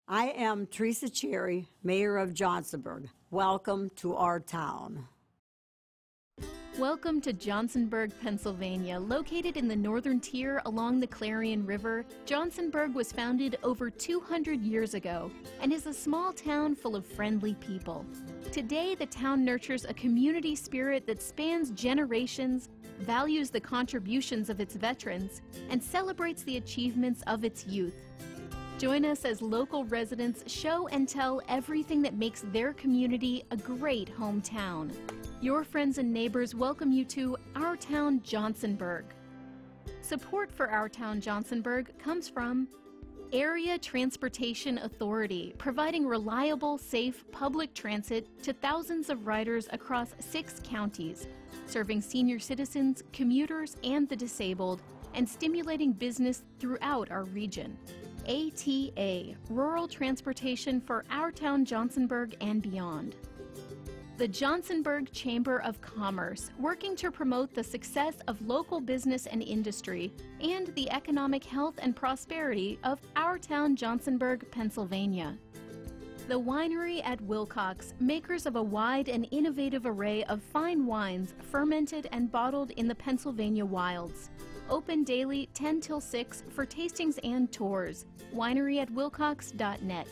I am Teresa Cherry, Mayor of Johnsonburg. Welcome to our town. Welcome to Johnsonburg, Pennsylvania. Located in the northern tier along the Clarion River, Johnsonburg was founded over 200 years ago and is a small town full of friendly people. Today, the town nurtures a community spirit that spans generations, values the contributions of its veterans, and celebrates the achievements of its youth. Join us as local residents show and tell everything that makes their community a great hometown. Your friends and neighbors welcome you to Our Town Johnsonburg. Support for Our Town Johnsonburg comes from Area Transportation Authority, providing reliable, safe public transit to thousands of riders across 6 counties, serving senior citizens, commuters, and the disabled, and stimulating business throughout our region. ATA, rural transportation for Our Town Johnsonburg and beyond. The Johnsonburg Chamber of Commerce, working to promote the success of local business and industry and the economic health and prosperity of Our Town Johnsonburg, Pennsylvania. The Winery at Wilcox, makers of a wide and innovative array of fine wines fermented and bottled in the Pennsylvania wilds. Open daily 10 till 6 for tastings and tours. wineryatwilcox.net.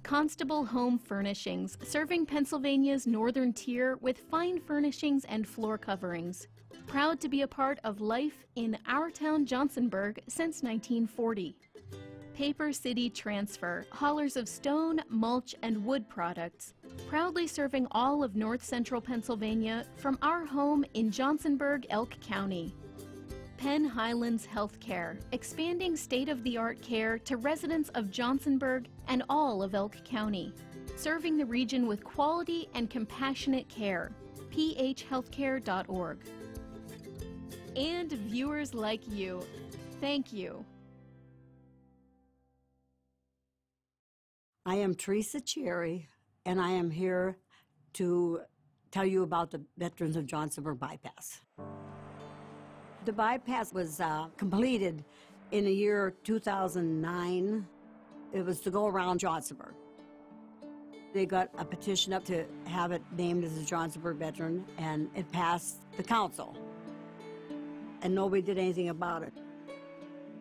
Constable Home Furnishings, serving Pennsylvania's northern tier with fine furnishings and floor coverings. Proud to be a part of life in Our Town Johnsonburg since 1940. Paper City Transfer, haulers of stone, mulch, and wood products. Proudly serving all of north central Pennsylvania from our home in Johnsonburg, Elk County. Penn Highlands Healthcare, expanding state-of-the-art care to residents of Johnsonburg and all of Elk County, serving the region with quality and compassionate care. phhealthcare.org. And viewers like you, thank you. I am Teresa Cherry, and I am here to tell you about the Veterans of Johnsonburg bypass. The bypass was completed in the year 2009. It was to go around Johnsonburg. They got a petition up to have it named as a Johnsonburg veteran, and it passed the council. And nobody did anything about it.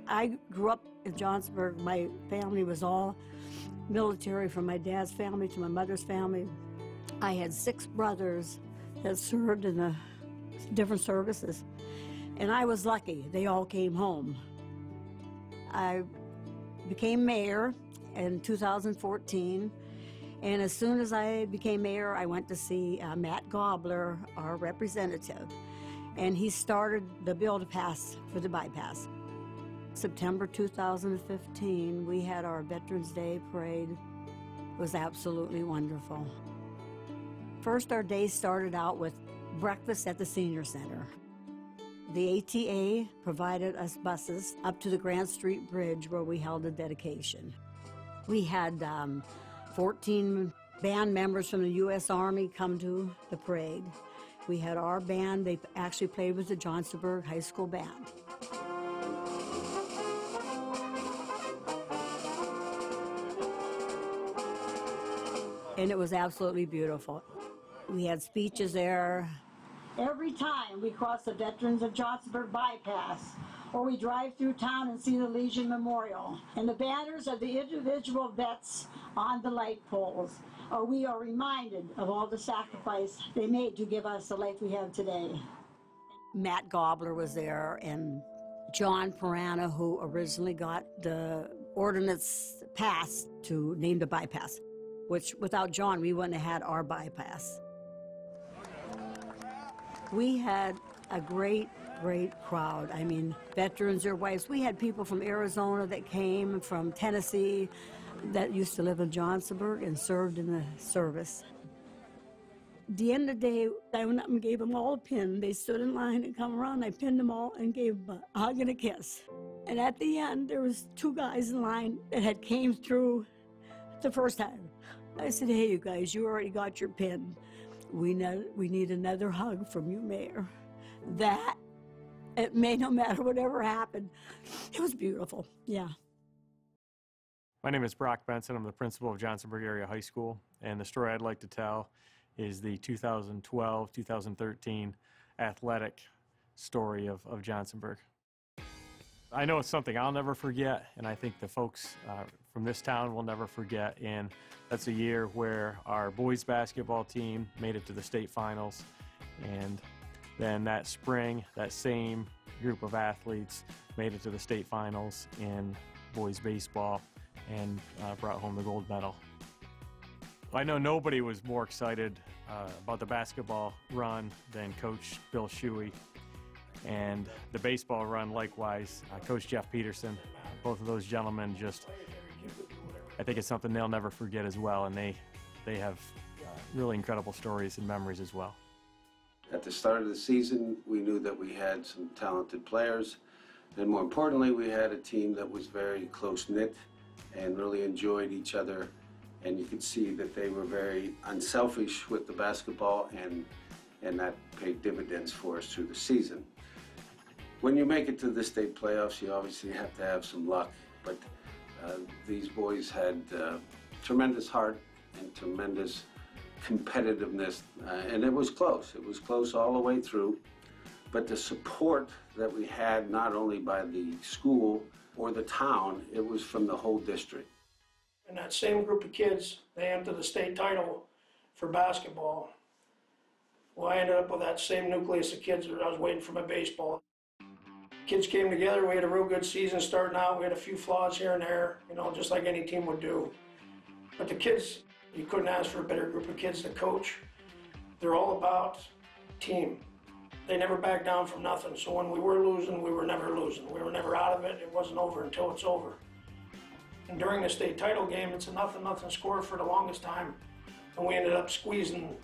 I grew up in Johnsonburg. My family was all military, from my dad's family to my mother's family. I had 6 brothers that served in the different services. And I was lucky. They all came home. I became mayor in 2014. And as soon as I became mayor, I went to see Matt Gobler, our representative. And he started the bill to pass for the bypass. September 2015, we had our Veterans Day parade. It was absolutely wonderful. First, our day started out with breakfast at the Senior Center. The ATA provided us buses up to the Grant Street Bridge where we held a dedication. We had 14 band members from the U.S. Army come to the parade. We had our band. They actually played with the Johnsonburg High School Band. And it was absolutely beautiful. We had speeches there. Every time we cross the Veterans of Johnsonburg bypass, or we drive through town and see the Legion Memorial and the banners of the individual vets on the light poles, we are reminded of all the sacrifice they made to give us the life we have today. Matt Gobler was there, and John Perana, who originally got the ordinance passed to name the bypass, which without John, we wouldn't have had our bypass. We had a great crowd. I mean, veterans, their wives. We had people from Arizona that came, from Tennessee, that used to live in Johnsonburg and served in the service. At the end of the day, I went up and gave them all a pin. They stood in line and come around. I pinned them all and gave them a hug and a kiss. And at the end, there was 2 guys in line that had came through the first time. I said, "Hey, you guys, you already got your pin. We need another hug from you, Mayor." That, it made, no matter whatever happened, it was beautiful, yeah. My name is Brock Benson. I'm the principal of Johnsonburg Area High School, and the story I'd like to tell is the 2012-2013 athletic story of Johnsonburg. I know it's something I'll never forget, and I think the folks from this town will never forget, and that's a year where our boys basketball team made it to the state finals, and then that spring, that same group of athletes made it to the state finals in boys baseball and brought home the gold medal. I know nobody was more excited about the basketball run than Coach Bill Shuey, and the baseball run likewise. Coach Jeff Peterson, both of those gentlemen just, I think it's something they'll never forget as well, and they have really incredible stories and memories as well. At the start of the season, we knew that we had some talented players, and more importantly, we had a team that was very close-knit and really enjoyed each other, and you could see that they were very unselfish with the basketball, and that paid dividends for us through the season. When you make it to the state playoffs, you obviously have to have some luck, but these boys had tremendous heart and tremendous competitiveness, and it was close. It was close all the way through, but the support that we had, not only by the school or the town, it was from the whole district. And that same group of kids, they entered the state title for basketball. Well, I ended up with that same nucleus of kids that I was waiting for my baseball. Kids came together, we had a real good season starting out. We had a few flaws here and there, you know, just like any team would do. But the kids, you couldn't ask for a better group of kids to coach. They're all about team. They never back down from nothing. So when we were losing, we were never losing. We were never out of it. It wasn't over until it's over. And during the state title game, it's a 0-0 score for the longest time. And we ended up squeezing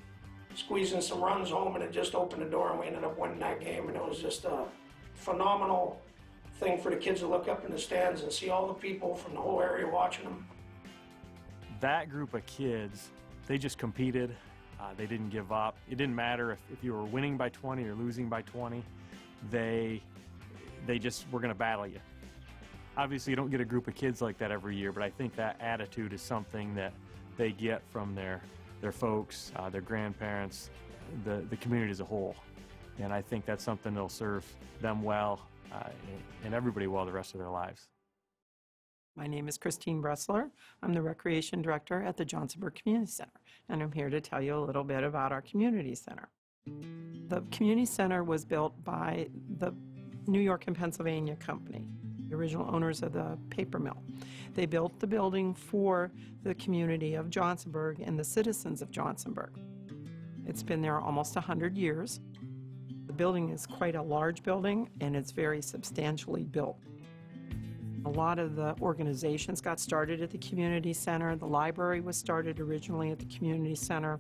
some runs home, and it just opened the door, and we ended up winning that game. And it was just a phenomenal thing for the kids to look up in the stands and see all the people from the whole area watching them. That group of kids, they just competed. They didn't give up. It didn't matter if you were winning by 20 or losing by 20. They just were going to battle you. Obviously, you don't get a group of kids like that every year, but I think that attitude is something that they get from their folks, their grandparents, the community as a whole. And I think that's something that'll serve them well and everybody well the rest of their lives. My name is Christine Bressler. I'm the Recreation Director at the Johnsonburg Community Center, and I'm here to tell you a little bit about our Community Center. The Community Center was built by the New York and Pennsylvania Company, the original owners of the paper mill. They built the building for the community of Johnsonburg and the citizens of Johnsonburg. It's been there almost 100 years. The building is quite a large building, and it's very substantially built. A lot of the organizations got started at the Community Center. The library was started originally at the Community Center.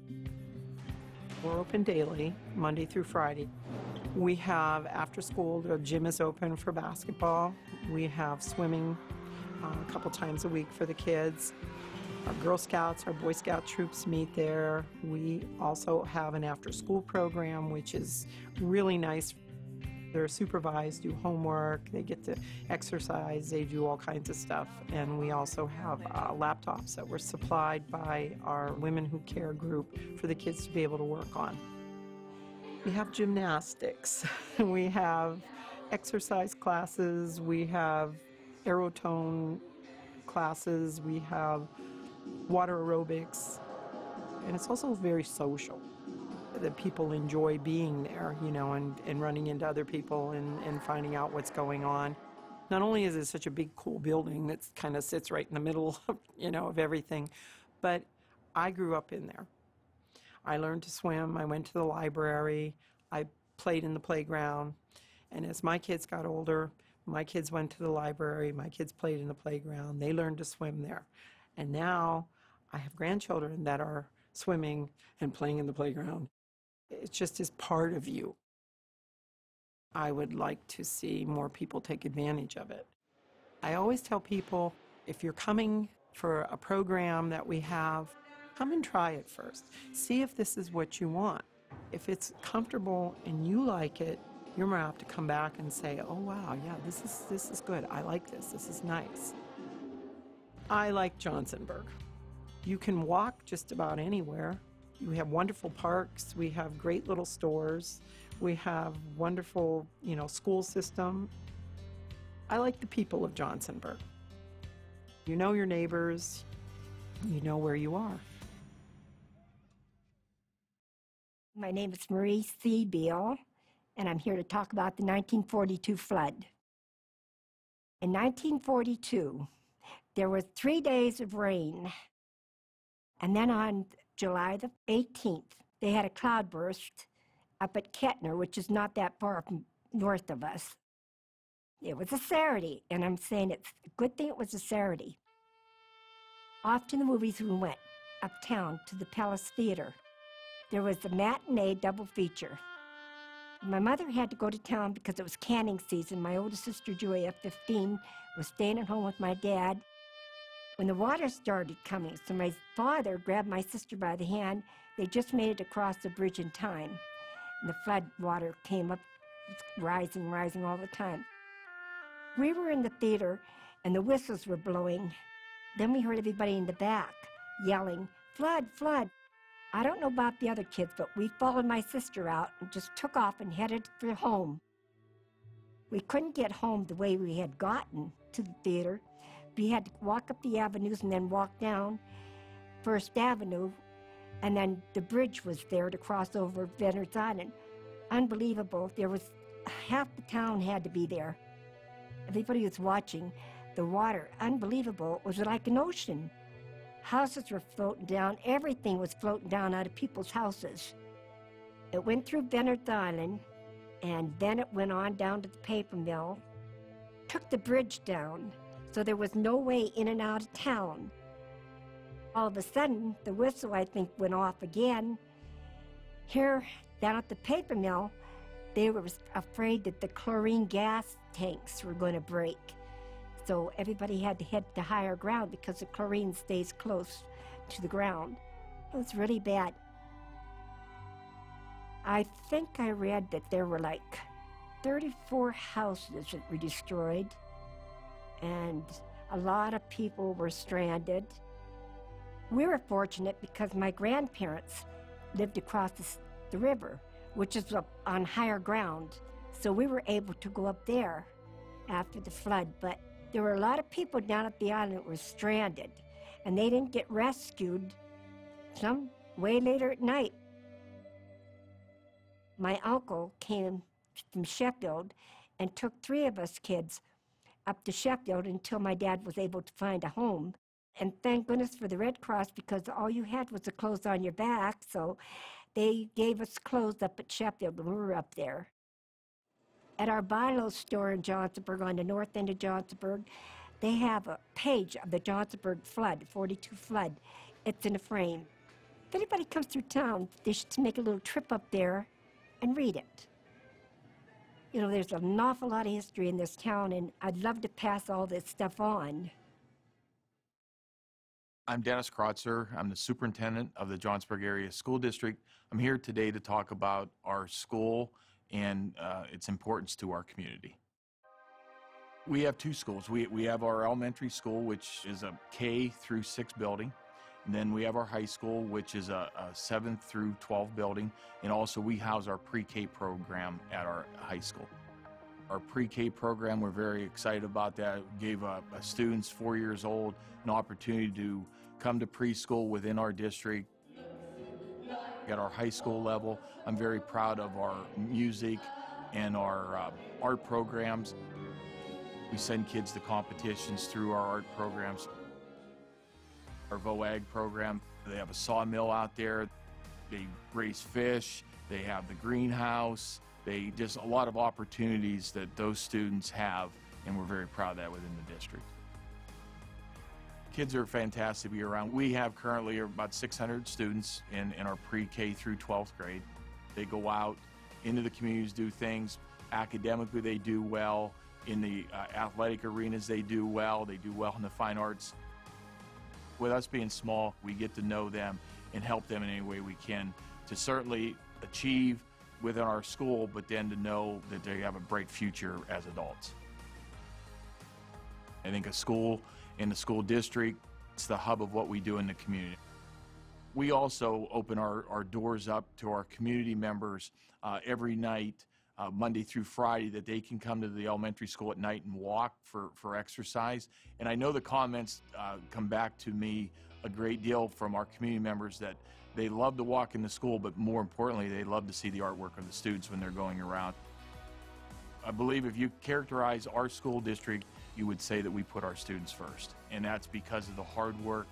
We're open daily, Monday through Friday. We have after school, the gym is open for basketball. We have swimming a couple times a week for the kids. Our Girl Scouts, our Boy Scout troops meet there. We also have an after-school program, which is really nice. They're supervised, do homework, they get to exercise, they do all kinds of stuff. And we also have laptops that were supplied by our Women Who Care group for the kids to be able to work on. We have gymnastics, we have exercise classes, we have aerotone classes, we have water aerobics, and it's also very social. That people enjoy being there, you know, and running into other people and finding out what's going on. Not only is it such a big, cool building that kind of sits right in the middle of, you know, of everything, but I grew up in there. I learned to swim, I went to the library, I played in the playground, and as my kids got older, my kids went to the library, my kids played in the playground, they learned to swim there. And now I have grandchildren that are swimming and playing in the playground. It just is part of you. I would like to see more people take advantage of it. I always tell people, if you're coming for a program that we have, come and try it first. See if this is what you want. If it's comfortable and you like it, you're more apt to come back and say, oh wow, yeah, this is good. I like this. This is nice. I like Johnsonburg. You can walk just about anywhere. We have wonderful parks. We have great little stores. We have wonderful, school system. I like the people of Johnsonburg. You know your neighbors. You know where you are. My name is Marie C. Beal, and I'm here to talk about the 1942 flood. In 1942, there were 3 days of rain, and then on July the 18th, they had a cloudburst up at Kettner, which is not that far from north of us. It was a Saturday, and I'm saying it's a good thing it was a Saturday. Off to the movies we went, uptown to the Palace Theater. There was a matinee double feature. My mother had to go to town because it was canning season. My oldest sister, Julia, 15, was staying at home with my dad when the water started coming. So my father grabbed my sister by the hand. They just made it across the bridge in time. And the flood water came up, rising all the time. We were in the theater, and the whistles were blowing. Then we heard everybody in the back yelling, "Flood, flood." I don't know about the other kids, but we followed my sister out and just took off and headed for home. We couldn't get home the way we had gotten to the theater. We had to walk up the avenues and then walk down First Avenue, and then the bridge was there to cross over Venners Island. Unbelievable. There was half the town had to be there. Everybody was watching the water. Unbelievable. It was like an ocean. Houses were floating down. Everything was floating down out of people's houses. It went through Venners Island, and then it went on down to the paper mill, took the bridge down, so there was no way in and out of town. All of a sudden, the whistle, I think, went off again. Here, down at the paper mill, they were afraid that the chlorine gas tanks were going to break. So everybody had to head to higher ground because the chlorine stays close to the ground. It was really bad. I think I read that there were like 34 houses that were destroyed, and a lot of people were stranded. We were fortunate because my grandparents lived across the river, which is up on higher ground, so we were able to go up there after the flood. But there were a lot of people down at the island that were stranded, and they didn't get rescued some way later at night. My uncle came from Sheffield and took 3 of us kids up to Sheffield until my dad was able to find a home. And thank goodness for the Red Cross, because all you had was the clothes on your back, so they gave us clothes up at Sheffield when we were up there. At our Bilo store in Johnsonburg, on the north end of Johnsonburg, they have a page of the Johnsonburg flood, 42 flood. It's in a frame. If anybody comes through town, they should make a little trip up there and read it. There's an awful lot of history in this town, and I'd love to pass all this stuff on. I'm Dennis Krotzer. I'm the superintendent of the Johnsonburg Area School District. I'm here today to talk about our school and its importance to our community. We have 2 schools. We have our elementary school, which is a K through 6 building. And then we have our high school, which is a 7 through 12 building. And also we house our pre-K program at our high school. Our pre-K program, we're very excited about that. It gave students 4 years old an opportunity to come to preschool within our district. At our high school level, I'm very proud of our music and our art programs. We send kids to competitions through our art programs. Our VOAG program, they have a sawmill out there. They raise fish. They have the greenhouse. They just a lot of opportunities that those students have, and we're very proud of that within the district. Kids are fantastic to be around. We have currently about 600 students in our pre-K through 12th grade. They go out into the communities, do things. Academically, they do well. In the athletic arenas, they do well. They do well in the fine arts. With us being small, we get to know them and help them in any way we can to certainly achieve within our school, but then to know that they have a bright future as adults. I think a school in the school district. It's the hub of what we do in the community. We also open our doors up to our community members every night, Monday through Friday, that they can come to the elementary school at night and walk for exercise. And I know the comments come back to me a great deal from our community members that they love to walk in the school, but more importantly, they love to see the artwork of the students when they're going around. I believe if you characterize our school district, you would say that we put our students first. And that's because of the hard work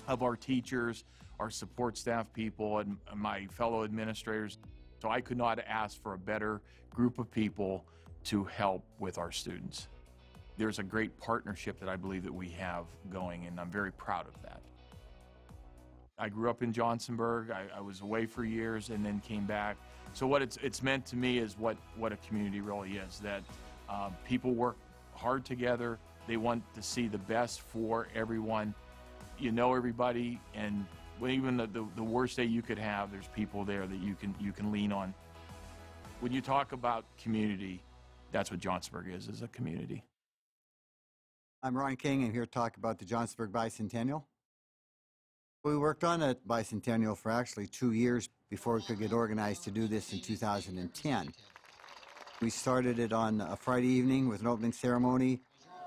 of our teachers, our support staff people, and my fellow administrators. So I could not ask for a better group of people to help with our students. There's a great partnership that I believe that we have going, and I'm very proud of that. I grew up in Johnsonburg. I was away for years and then came back. So what it's meant to me is what a community really is, that people work hard together. They want to see the best for everyone. You know everybody, and even the worst day you could have, there's people there that you can lean on. When you talk about community, that's what Johnsonburg is a community. I'm Ron King. I'm here to talk about the Johnsonburg Bicentennial. We worked on a bicentennial for actually 2 years before we could get organized to do this in 2010. We started it on a Friday evening with an opening ceremony.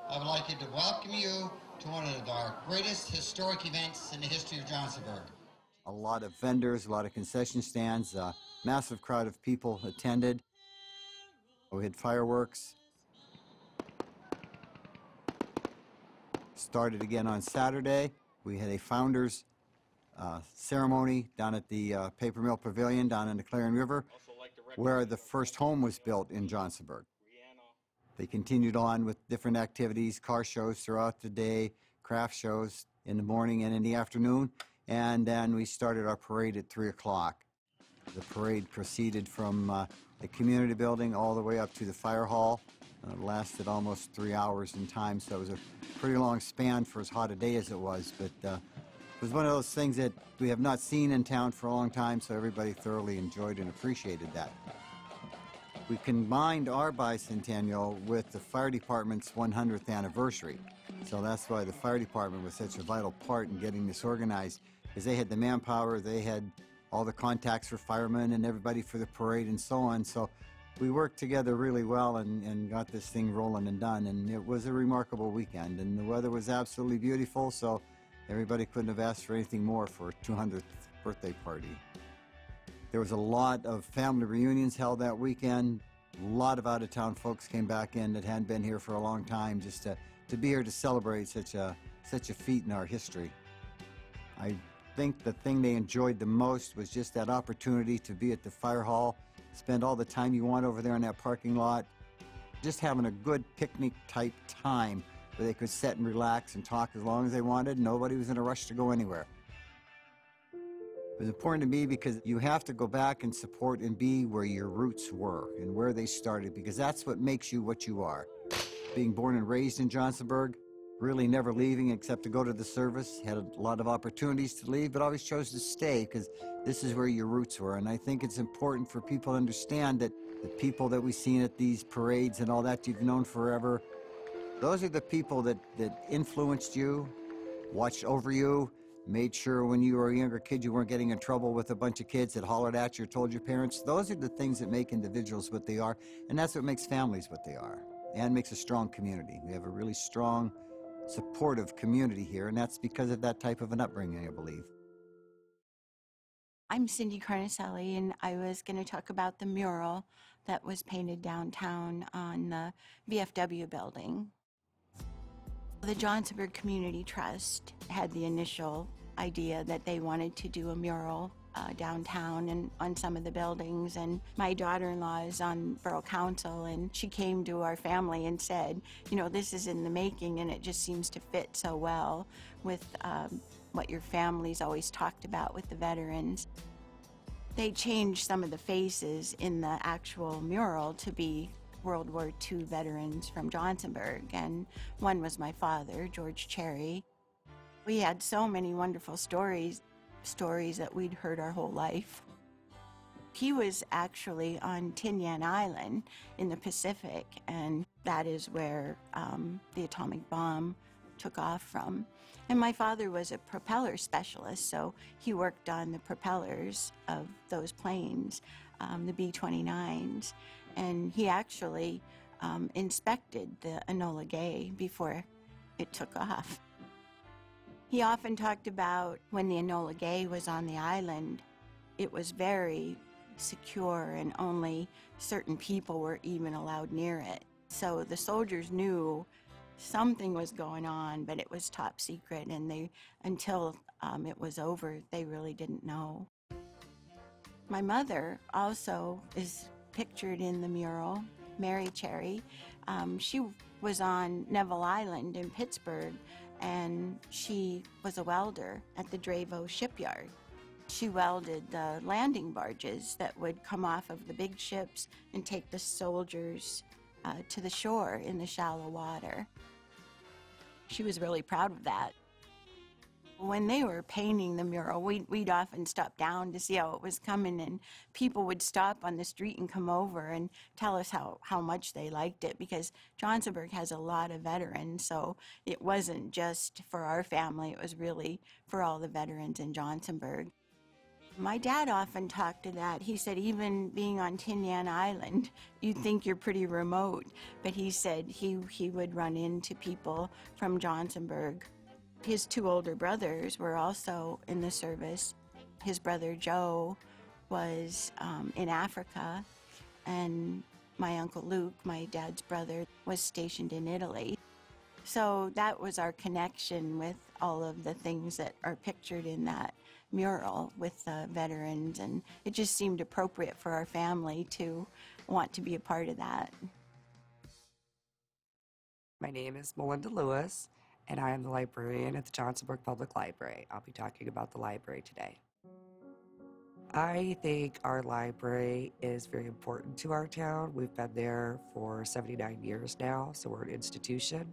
I would like to welcome you to one of our greatest historic events in the history of Johnsonburg. A lot of vendors, a lot of concession stands, a massive crowd of people attended. We had fireworks. Started again on Saturday. We had a founders ceremony down at the Paper Mill Pavilion down in the Clarion River, where the first home was built in Johnsonburg. They continued on with different activities, car shows throughout the day, craft shows in the morning and in the afternoon, and then we started our parade at 3 o'clock. The parade proceeded from the community building all the way up to the fire hall. It lasted almost 3 hours in time, so it was a pretty long span for as hot a day as it was, but it was one of those things that we have not seen in town for a long time, so everybody thoroughly enjoyed and appreciated that. We combined our bicentennial with the fire department's 100th anniversary. So that's why the fire department was such a vital part in getting this organized, because they had the manpower, they had all the contacts for firemen and everybody for the parade and so on. So we worked together really well and got this thing rolling and done. And it was a remarkable weekend, and the weather was absolutely beautiful, so everybody couldn't have asked for anything more for a 200th birthday party. There was a lot of family reunions held that weekend. A lot of out-of-town folks came back in that hadn't been here for a long time just to be here to celebrate such a feat in our history. I think the thing they enjoyed the most was just that opportunity to be at the fire hall, spend all the time you want over there in that parking lot, just having a good picnic-type time where they could sit and relax and talk as long as they wanted. Nobody was in a rush to go anywhere. It was important to me because you have to go back and support and be where your roots were and where they started, because that's what makes you what you are. Being born and raised in Johnsonburg, really never leaving except to go to the service, had a lot of opportunities to leave, but always chose to stay because this is where your roots were. And I think it's important for people to understand that the people that we've seen at these parades and all that you've known forever, those are the people that influenced you, watched over you, made sure when you were a younger kid you weren't getting in trouble with a bunch of kids that hollered at you or told your parents. Those are the things that make individuals what they are, and that's what makes families what they are, and makes a strong community. We have a really strong, supportive community here, and that's because of that type of an upbringing, I believe. I'm Cindy Carnicelli, and I was going to talk about the mural that was painted downtown on the VFW building. The Johnsonburg Community Trust had the initial idea that they wanted to do a mural downtown and on some of the buildings, and my daughter-in-law is on Borough Council, and she came to our family and said, you know, this is in the making and it just seems to fit so well with what your family's always talked about with the veterans. They changed some of the faces in the actual mural to be World War II veterans from Johnsonburg, and one was my father, George Cherry. We had so many wonderful stories that we'd heard our whole life. He was actually on Tin Yan Island in the Pacific, and that is where the atomic bomb took off from. And my father was a propeller specialist, so he worked on the propellers of those planes, the B-29s, and he actually inspected the Enola Gay before it took off. He often talked about when the Enola Gay was on the island, it was very secure and only certain people were even allowed near it. So the soldiers knew something was going on, but it was top secret, and until it was over, they really didn't know. My mother also is pictured in the mural, Mary Cherry. She was on Neville Island in Pittsburgh, and she was a welder at the Dravo shipyard. She welded the landing barges that would come off of the big ships and take the soldiers to the shore in the shallow water. She was really proud of that. When they were painting the mural, we'd often stop down to see how it was coming, and people would stop on the street and come over and tell us how much they liked it, because Johnsonburg has a lot of veterans, so it wasn't just for our family, it was really for all the veterans in Johnsonburg. My dad often talked to that. He said even being on Tin Yan Island, you'd think you're pretty remote, but he said he would run into people from Johnsonburg. His two older brothers were also in the service. His brother Joe was in Africa, and my Uncle Luke, my dad's brother, was stationed in Italy. So that was our connection with all of the things that are pictured in that mural with the veterans, and it just seemed appropriate for our family to want to be a part of that. My name is Melinda Lewis, and I am the librarian at the Johnsonburg Public Library. I'll be talking about the library today. I think our library is very important to our town. We've been there for 79 years now, so we're an institution.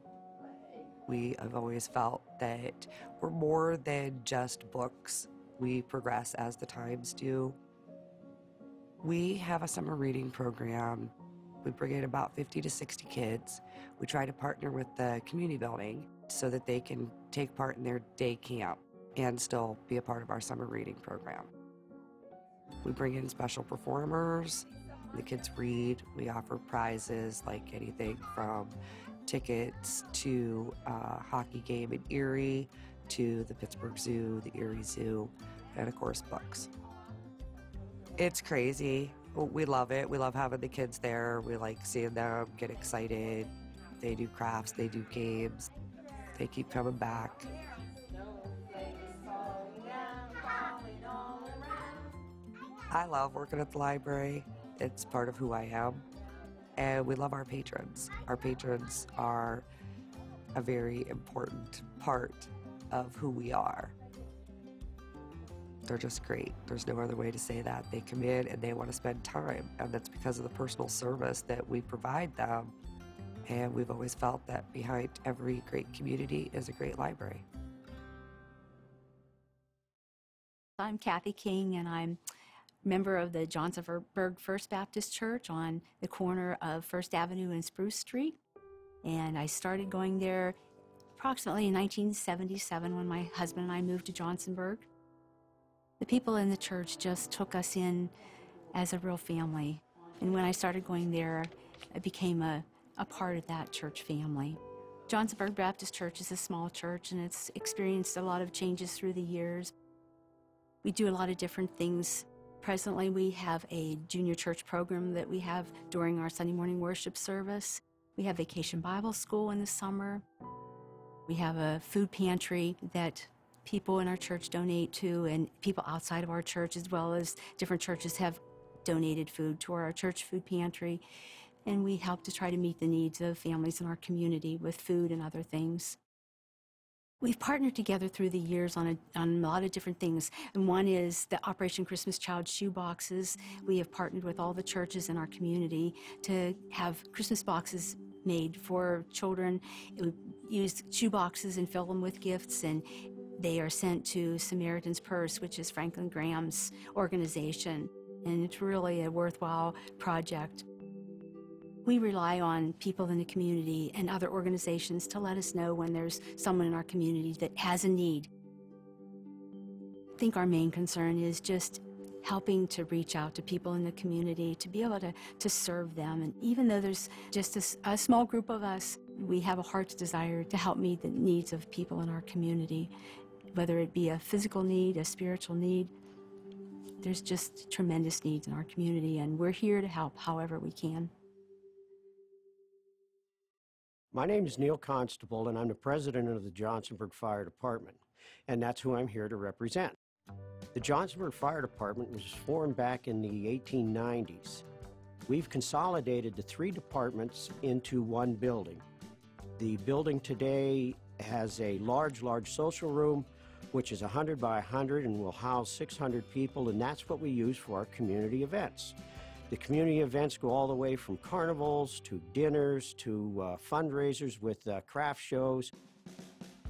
We have always felt that we're more than just books. We progress as the times do. We have a summer reading program. We bring in about 50 to 60 kids. We try to partner with the community building so that they can take part in their day camp and still be a part of our summer reading program. We bring in special performers. The kids read. We offer prizes like anything from tickets to a hockey game in Erie, to the Pittsburgh Zoo, the Erie Zoo, and of course books. It's crazy. We love it. We love having the kids there. We like seeing them get excited. They do crafts, they do games. They keep coming back. I love working at the library. It's part of who I am. And we love our patrons. Our patrons are a very important part of who we are. They're just great. There's no other way to say that. They come in and they want to spend time, and that's because of the personal service that we provide them. And we've always felt that behind every great community is a great library. I'm Kathy King, and I'm a member of the Johnsonburg First Baptist Church on the corner of First Avenue and Spruce Street. And I started going there approximately in 1977 when my husband and I moved to Johnsonburg. The people in the church just took us in as a real family. And when I started going there, I became a part of that church family. Johnsonburg Baptist Church is a small church, and it's experienced a lot of changes through the years. We do a lot of different things. Presently, we have a junior church program that we have during our Sunday morning worship service. We have Vacation Bible School in the summer. We have a food pantry that people in our church donate to, and people outside of our church, as well as different churches, have donated food to our church food pantry. And we help to try to meet the needs of families in our community with food and other things. We've partnered together through the years on a lot of different things. And one is the Operation Christmas Child shoe boxes. We have partnered with all the churches in our community to have Christmas boxes made for children. We use shoe boxes and fill them with gifts, and they are sent to Samaritan's Purse, which is Franklin Graham's organization. And it's really a worthwhile project. We rely on people in the community and other organizations to let us know when there's someone in our community that has a need. I think our main concern is just helping to reach out to people in the community, to be able to serve them. And even though there's just a small group of us, we have a heart's desire to help meet the needs of people in our community, whether it be a physical need, a spiritual need. There's just tremendous needs in our community, and we're here to help however we can. My name is Neil Constable, and I'm the president of the Johnsonburg Fire Department, and that's who I'm here to represent. The Johnsonburg Fire Department was formed back in the 1890s. We've consolidated the 3 departments into one building. The building today has a large social room, which is 100 by 100 and will house 600 people, and that's what we use for our community events. The community events go all the way from carnivals to dinners to fundraisers with craft shows.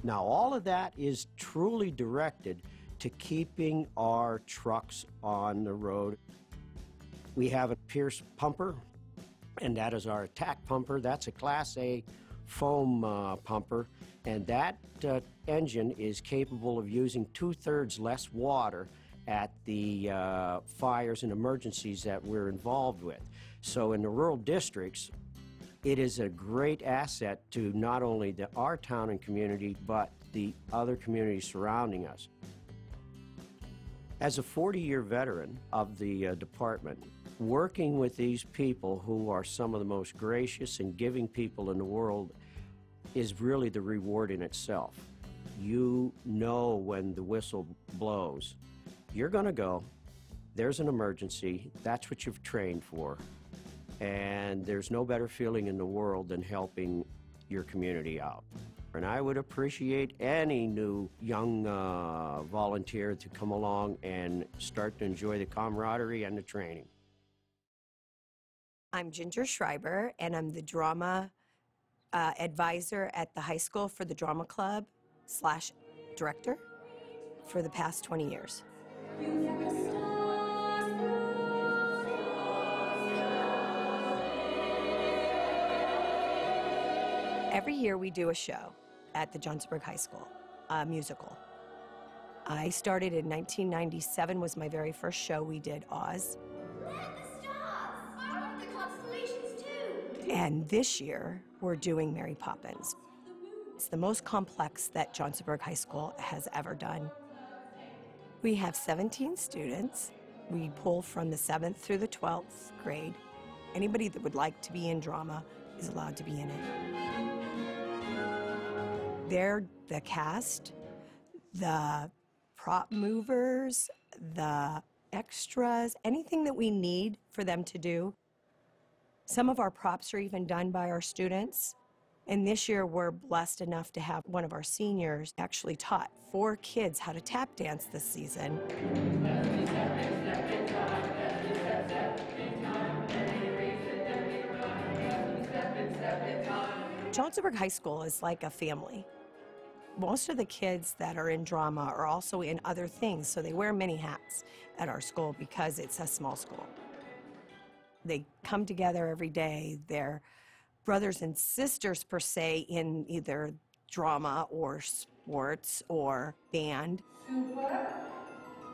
Now, all of that is truly directed to keeping our trucks on the road. We have a Pierce pumper, and that is our attack pumper. That's a Class A foam pumper, and that engine is capable of using 2/3 less water at the fires and emergencies that we're involved with. So in the rural districts, it is a great asset to not only our town and community, but the other communities surrounding us. As a 40-year veteran of the department, working with these people who are some of the most gracious and giving people in the world is really the reward in itself. You know when the whistle blows, you're going to go, there's an emergency, that's what you've trained for, and there's no better feeling in the world than helping your community out. And I would appreciate any new young volunteer to come along and start to enjoy the camaraderie and the training. I'm Ginger Schreiber, and I'm the drama advisor at the high school for the drama club / director for the past 20 years. Every year we do a show at the Johnsonburg High School, a musical. I started in 1997, was my very first show. We did Oz. And this year, we're doing Mary Poppins. It's the most complex that Johnsonburg High School has ever done. We have 17 students. We pull from the 7th through the 12th grade. Anybody that would like to be in drama is allowed to be in it. They're the cast, the prop movers, the extras, anything that we need for them to do. Some of our props are even done by our students. And this year, we're blessed enough to have one of our seniors actually taught 4 kids how to tap dance this season. Johnsonburg High School is like a family. Most of the kids that are in drama are also in other things, so they wear many hats at our school because it's a small school. They come together every day. They're brothers and sisters, per se, in either drama or sports or band. Super,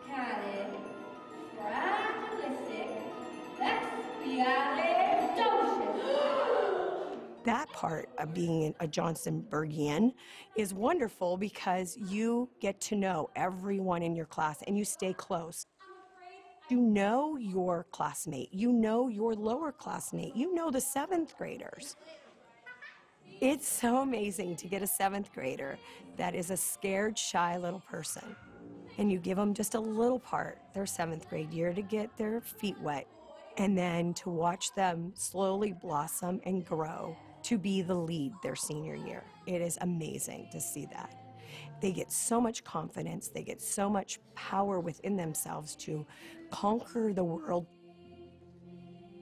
calid, fragilistic, That part of being a Johnsonburgian is wonderful because you get to know everyone in your class and you stay close. You know your classmate, you know your lower classmate, you know the 7th graders. It's so amazing to get a 7th grader that is a scared, shy little person. And you give them just a little part their 7th grade year to get their feet wet, and then to watch them slowly blossom and grow to be the lead their senior year. It is amazing to see that. They get so much confidence, they get so much power within themselves to conquer the world.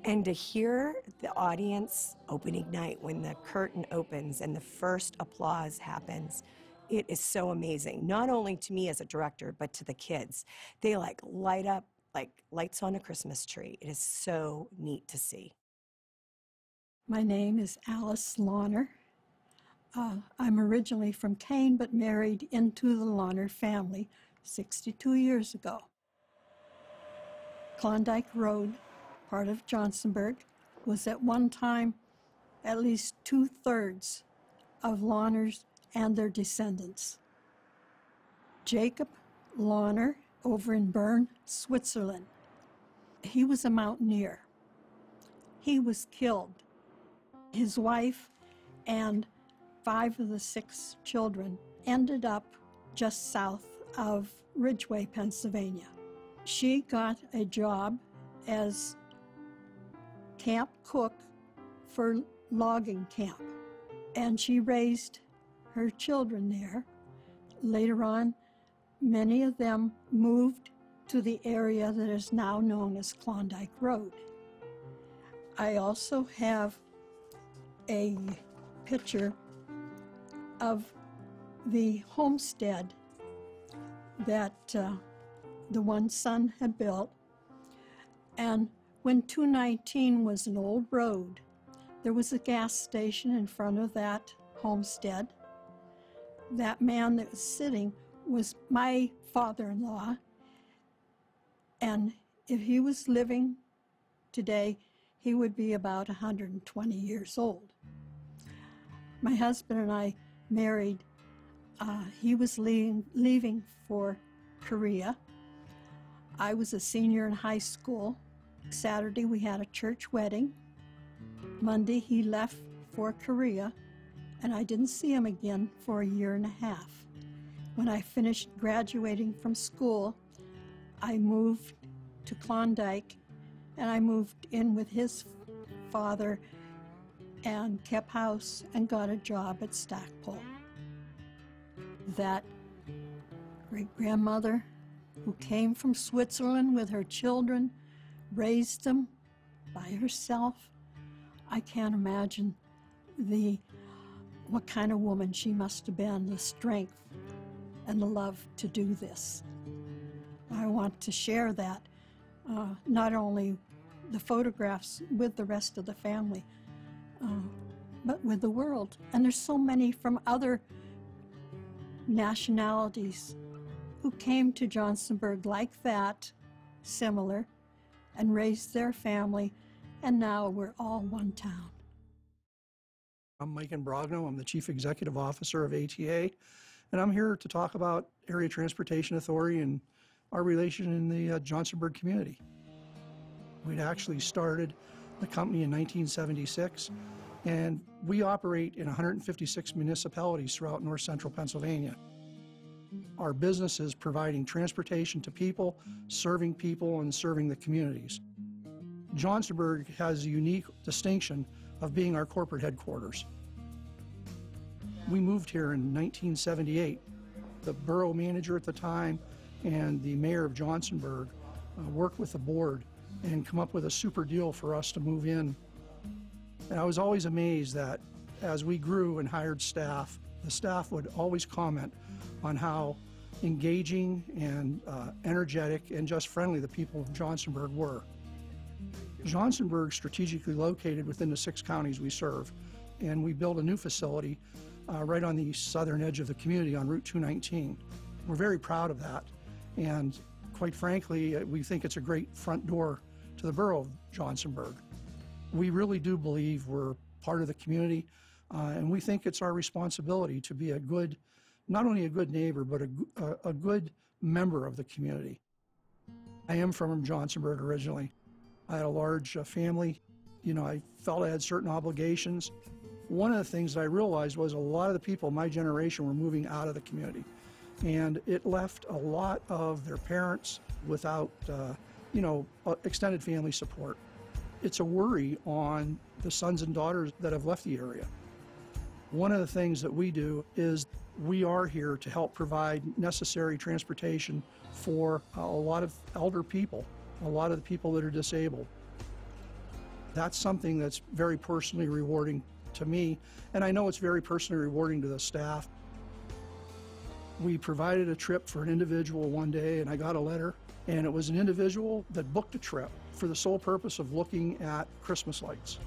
And to hear the audience opening night when the curtain opens and the first applause happens, it is so amazing. Not only to me as a director, but to the kids. They light up like lights on a Christmas tree. It is so neat to see. My name is Alice Lawner. I'm originally from Kane, but married into the Lawner family 62 years ago. Klondike Road, part of Johnsonburg, was at one time at least 2/3 of Lawners and their descendants. Jacob Lawner over in Bern, Switzerland. He was a mountaineer. He was killed. His wife and 5 of the 6 children ended up just south of Ridgeway, Pennsylvania. She got a job as camp cook for logging camp, and she raised her children there. Later on, many of them moved to the area that is now known as Klondike Road. I also have a picture of the homestead that the one son had built. And when 219 was an old road, there was a gas station in front of that homestead. That man that was sitting was my father-in-law. And if he was living today, he would be about 120 years old. My husband and I married. He was leaving for Korea. I was a senior in high school. Saturday we had a church wedding. Monday he left for Korea, and I didn't see him again for a year and a half. When I finished graduating from school, I moved to Klondike, and I moved in with his father and kept house and got a job at Stackpole. That great-grandmother who came from Switzerland with her children, raised them by herself. I can't imagine what kind of woman she must have been, the strength and the love to do this. I want to share that, not only the photographs with the rest of the family, but with the world. And there's so many from other nationalities who came to Johnsonburg like that, similar, and raised their family, and now we're all one town. I'm Mike Imbrogno. I'm the Chief Executive Officer of ATA, and I'm here to talk about Area Transportation Authority and our relation in the Johnsonburg community. We'd actually started the company in 1976, and we operate in 156 municipalities throughout north central Pennsylvania. Our business is providing transportation to people, and serving the communities. Johnsonburg has a unique distinction of being our corporate headquarters. We moved here in 1978. The borough manager at the time and the mayor of Johnsonburg worked with the board and come up with a super deal for us to move in. And I was always amazed that as we grew and hired staff, the staff would always comment on how engaging and energetic and just friendly the people of Johnsonburg were. Johnsonburg is strategically located within the 6 counties we serve, and we built a new facility right on the southern edge of the community on Route 219. We're very proud of that, and quite frankly, we think it's a great front door to the borough of Johnsonburg. We really do believe we're part of the community, and we think it's our responsibility to be a good, not only a good neighbor, but a good member of the community. I am from Johnsonburg originally. I had a large family. You know, I felt I had certain obligations. One of the things that I realized was a lot of the people in my generation were moving out of the community, and it left a lot of their parents without, extended family support. It's a worry on the sons and daughters that have left the area. One of the things that we do is we are here to help provide necessary transportation for a lot of elder people, a lot of the people that are disabled. That's something that's very personally rewarding to me, and I know it's very personally rewarding to the staff. We provided a trip for an individual one day, and I got a letter, and it was an individual that booked a trip for the sole purpose of looking at Christmas lights.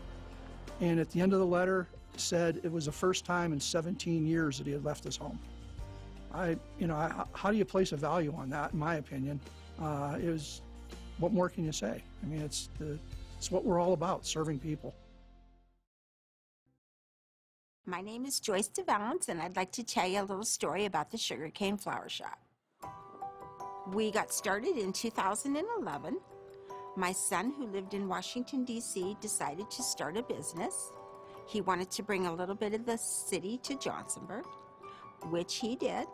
And at the end of the letter, said it was the first time in 17 years that he had left his home. How do you place a value on that, in my opinion? What more can you say? I mean, it's what we're all about, serving people. My name is Joyce DeValance, and I'd like to tell you a little story about the Sugarcane Flower Shop. We got started in 2011. My son, who lived in Washington, D.C., decided to start a business. He wanted to bring a little bit of the city to Johnsonburg, which he did.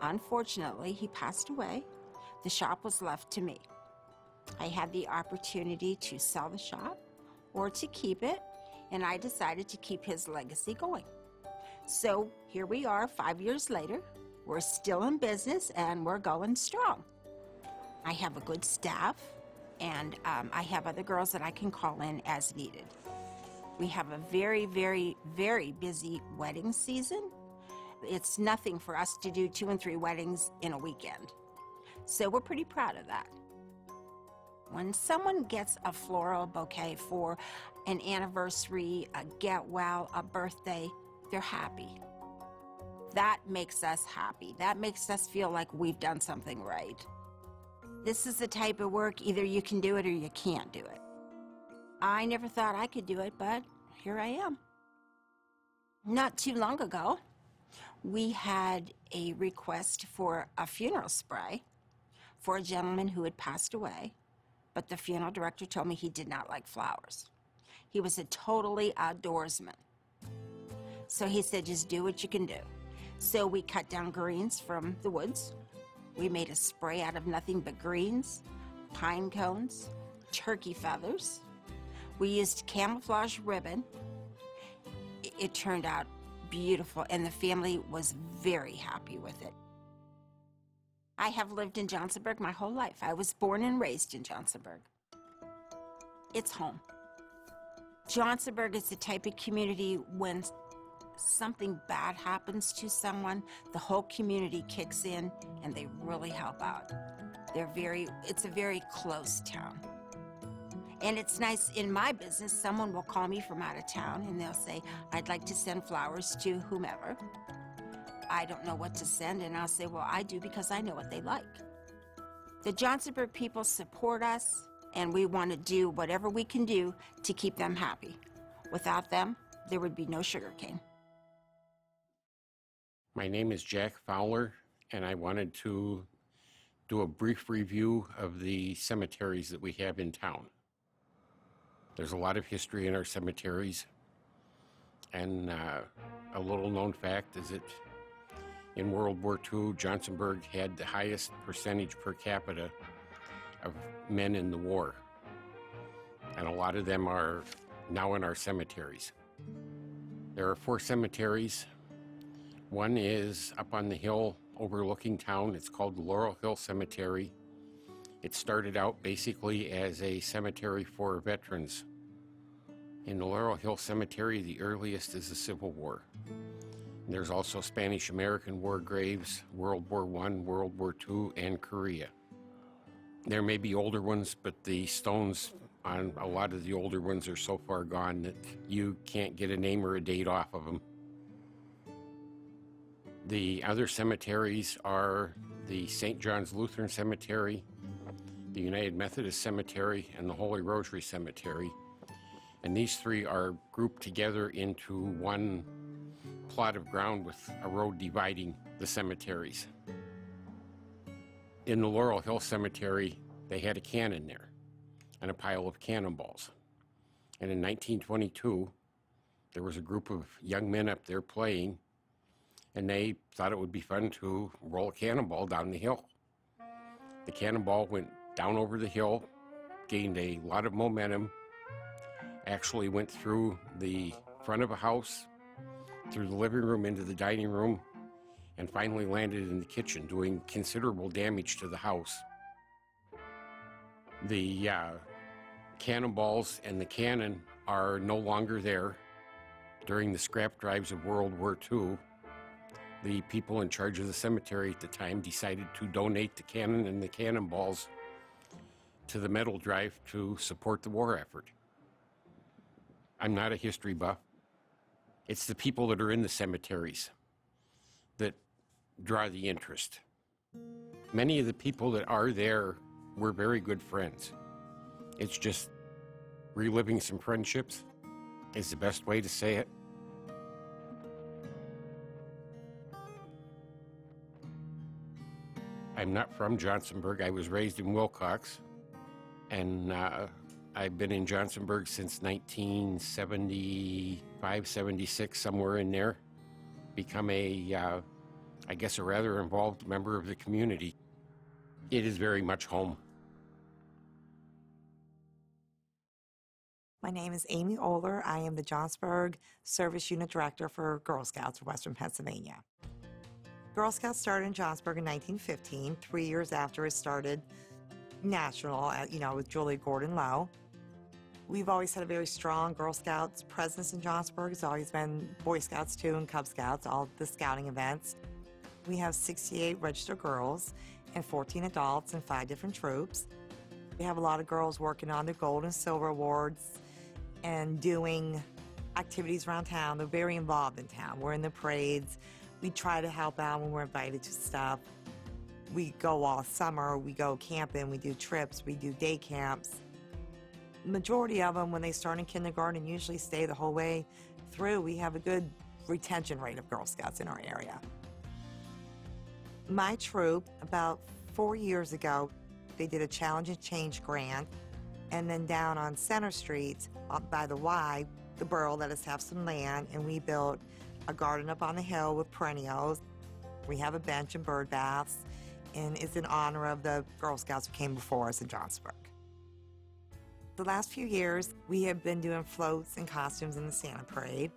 Unfortunately, he passed away. The shop was left to me. I had the opportunity to sell the shop or to keep it, and I decided to keep his legacy going. So here we are 5 years later. We're still in business and we're going strong. I have a good staff, and I have other girls that I can call in as needed. We have a very, very, very busy wedding season. It's nothing for us to do 2 and 3 weddings in a weekend. So we're pretty proud of that. When someone gets a floral bouquet for an anniversary, a get well, a birthday, they're happy. That makes us happy. That makes us feel like we've done something right. This is the type of work, either you can do it or you can't do it. I never thought I could do it, but here I am. Not too long ago, we had a request for a funeral spray for a gentleman who had passed away, but the funeral director told me he did not like flowers. He was a totally outdoorsman. So he said, just do what you can do. So we cut down greens from the woods. We made a spray out of nothing but greens, pine cones, turkey feathers. We used camouflage ribbon. It turned out beautiful, and the family was very happy with it. I have lived in Johnsonburg my whole life. I was born and raised in Johnsonburg. It's home. Johnsonburg is the type of community when something bad happens to someone, the whole community kicks in and they really help out. It's a very close town. And it's nice, in my business, someone will call me from out of town and they'll say, I'd like to send flowers to whomever. I don't know what to send, and I'll say, well, I do because I know what they like. The Johnsonburg people support us, and we want to do whatever we can do to keep them happy. Without them, there would be no sugarcane. My name is Jack Fowler, and I wanted to do a brief review of the cemeteries that we have in town. There's a lot of history in our cemeteries, and a little known fact is that in World War II, Johnsonburg had the highest percentage per capita of men in the war, and a lot of them are now in our cemeteries. There are 4 cemeteries. One is up on the hill overlooking town. It's called the Laurel Hill Cemetery. It started out basically as a cemetery for veterans. In the Laurel Hill Cemetery, the earliest is the Civil War. There's also Spanish-American war graves, World War I, World War II, and Korea. There may be older ones, but the stones on a lot of the older ones are so far gone that you can't get a name or a date off of them. The other cemeteries are the St. John's Lutheran Cemetery, the United Methodist Cemetery, and the Holy Rosary Cemetery. And these 3 are grouped together into one plot of ground with a road dividing the cemeteries. In the Laurel Hill Cemetery, they had a cannon there and a pile of cannonballs. And in 1922, there was a group of young men up there playing, and they thought it would be fun to roll a cannonball down the hill. The cannonball went down over the hill, gained a lot of momentum, actually went through the front of a house, through the living room into the dining room, and finally landed in the kitchen, doing considerable damage to the house. The cannonballs and the cannon are no longer there. During the scrap drives of World War II, the people in charge of the cemetery at the time decided to donate the cannon and the cannonballs to the metal drive to support the war effort. I'm not a history buff. It's the people that are in the cemeteries that draw the interest. Many of the people that are there were very good friends. It's just reliving some friendships is the best way to say it. I'm not from Johnsonburg. I was raised in Wilcox, and I've been in Johnsonburg since 1975, 76, somewhere in there. Become a, I guess, a rather involved member of the community. It is very much home. My name is Amy Oler. I am the Johnsonburg Service Unit Director for Girl Scouts of Western Pennsylvania. Girl Scouts started in Johnsonburg in 1915, 3 years after it started national, with Julia Gordon Lowe. We've always had a very strong Girl Scouts presence in Johnsonburg. It's always been Boy Scouts too and Cub Scouts, all the scouting events. We have 68 registered girls and 14 adults in 5 different troops. We have a lot of girls working on their gold and silver awards and doing activities around town. They're very involved in town. We're in the parades. We try to help out when we're invited to stuff. We go all summer. We go camping. We do trips. We do day camps. Majority of them, when they start in kindergarten, usually stay the whole way through. We have a good retention rate of Girl Scouts in our area. My troop, about 4 years ago, they did a Challenge and Change grant, and then down on Center Street, up by the Y, the borough let us have some land, and we built a garden up on the hill with perennials. We have a bench and bird baths, and it's in honor of the Girl Scouts who came before us in Johnsonburg. The last few years, we have been doing floats and costumes in the Santa Parade.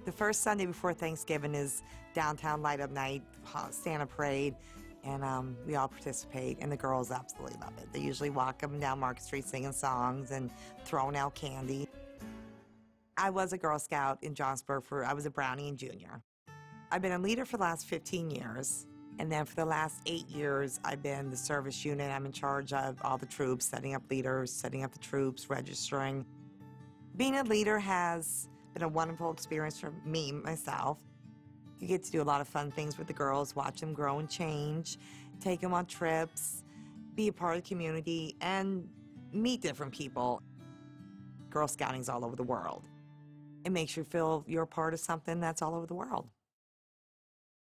The first Sunday before Thanksgiving is downtown light up night, Santa Parade, and we all participate, and the girls absolutely love it. They usually walk up and down Market Street singing songs and throwing out candy. I was a Girl Scout in Johnsonburg I was a Brownie and Junior. I've been a leader for the last 15 years, and then for the last 8 years, I've been the service unit. I'm in charge of all the troops, setting up leaders, setting up the troops, registering. Being a leader has been a wonderful experience for me, myself. You get to do a lot of fun things with the girls, watch them grow and change, take them on trips, be a part of the community, and meet different people. Girl Scouting's all over the world. It makes you feel you're a part of something that's all over the world.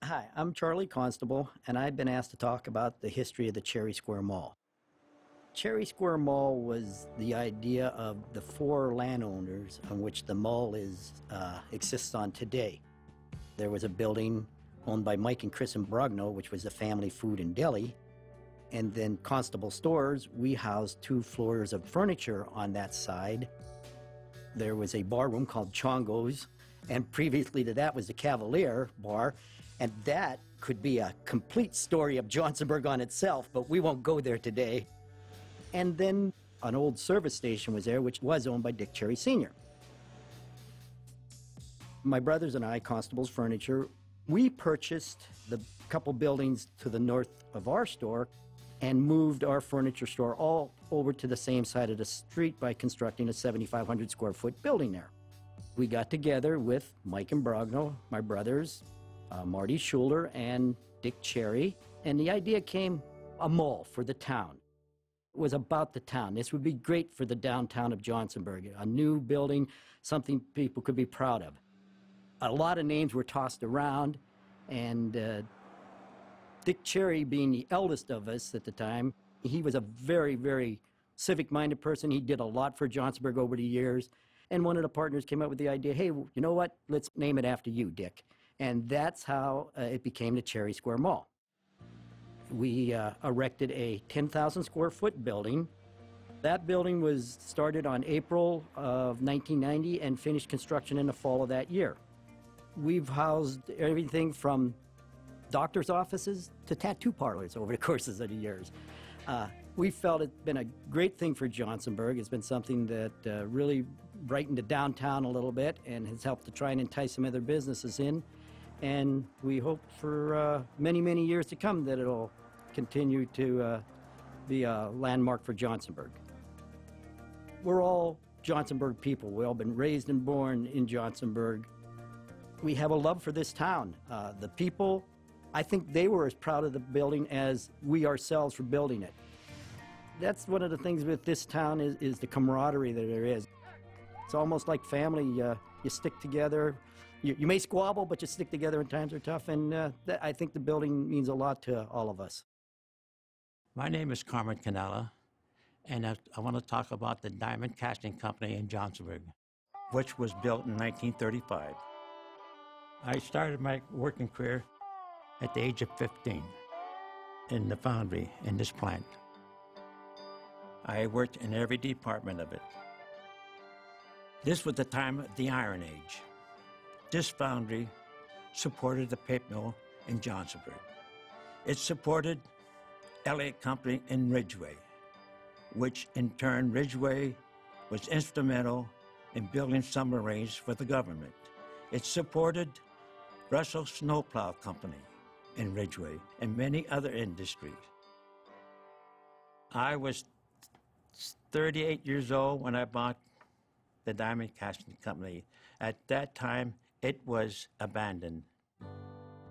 Hi, I'm Charlie Constable, and I've been asked to talk about the history of the Cherry Square Mall. Cherry Square Mall was the idea of the 4 landowners on which the mall exists on today. There was a building owned by Mike and Chris Imbrogno, which was the family food and deli. And then Constable Stores, we housed 2 floors of furniture on that side. There was a bar room called Chongo's, and previously to that was the Cavalier Bar, and that could be a complete story of Johnsonburg on itself, but we won't go there today. And then an old service station was there, which was owned by Dick Cherry Sr. My brothers and I, Constable's Furniture, we purchased the couple buildings to the north of our store and moved our furniture store all over to the same side of the street by constructing a 7,500 square foot building there. We got together with Mike Imbrogno, my brothers, Marty Schuler, and Dick Cherry, and the idea came a mall for the town. It was about the town. This would be great for the downtown of Johnsonburg, a new building, something people could be proud of. A lot of names were tossed around, and Dick Cherry, being the eldest of us at the time, he was a very, very civic-minded person. He did a lot for Johnsonburg over the years. And one of the partners came up with the idea, hey, you know what? Let's name it after you, Dick. And that's how it became the Cherry Square Mall. We erected a 10,000 square foot building. That building was started on April of 1990 and finished construction in the fall of that year. We've housed everything from doctor's offices to tattoo parlors over the courses of the years. We felt it's been a great thing for Johnsonburg. It's been something that really brightened the downtown a little bit and has helped to try and entice some other businesses in. And we hope for many, many years to come that it'll continue to be a landmark for Johnsonburg. We're all Johnsonburg people. We've all been raised and born in Johnsonburg. We have a love for this town. The people, I think they were as proud of the building as we ourselves for building it. That's one of the things with this town is the camaraderie that there is. It's almost like family. You stick together. You may squabble, but you stick together when times are tough, and I think the building means a lot to all of us. My name is Carmen Canella, and I want to talk about the Diamond Casting Company in Johnsonburg, which was built in 1935. I started my working career at the age of 15 in the foundry in this plant. I worked in every department of it. This was the time of the Iron Age. This foundry supported the paper mill in Johnsonburg. It supported Elliott Company in Ridgeway, which in turn Ridgeway was instrumental in building submarines for the government. It supported Russell Snowplow Company in Ridgeway and many other industries. I was 38 years old when I bought the Diamond Casting Company. At that time, it was abandoned.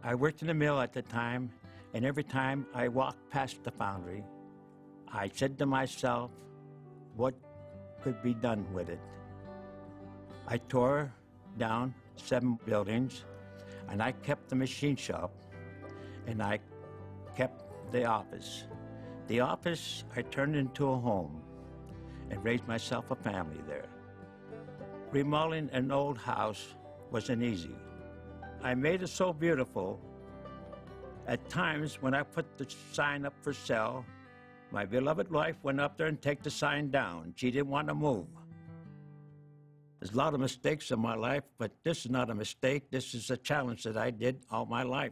I worked in the mill at the time, and every time I walked past the foundry, I said to myself, what could be done with it? I tore down 7 buildings, and I kept the machine shop, and I kept the office. The office I turned into a home and raised myself a family there. Remodeling an old house wasn't easy. I made it so beautiful. At times when I put the sign up for sale, my beloved wife went up there and take the sign down. She didn't want to move. There's a lot of mistakes in my life, but this is not a mistake. This is a challenge that I did all my life.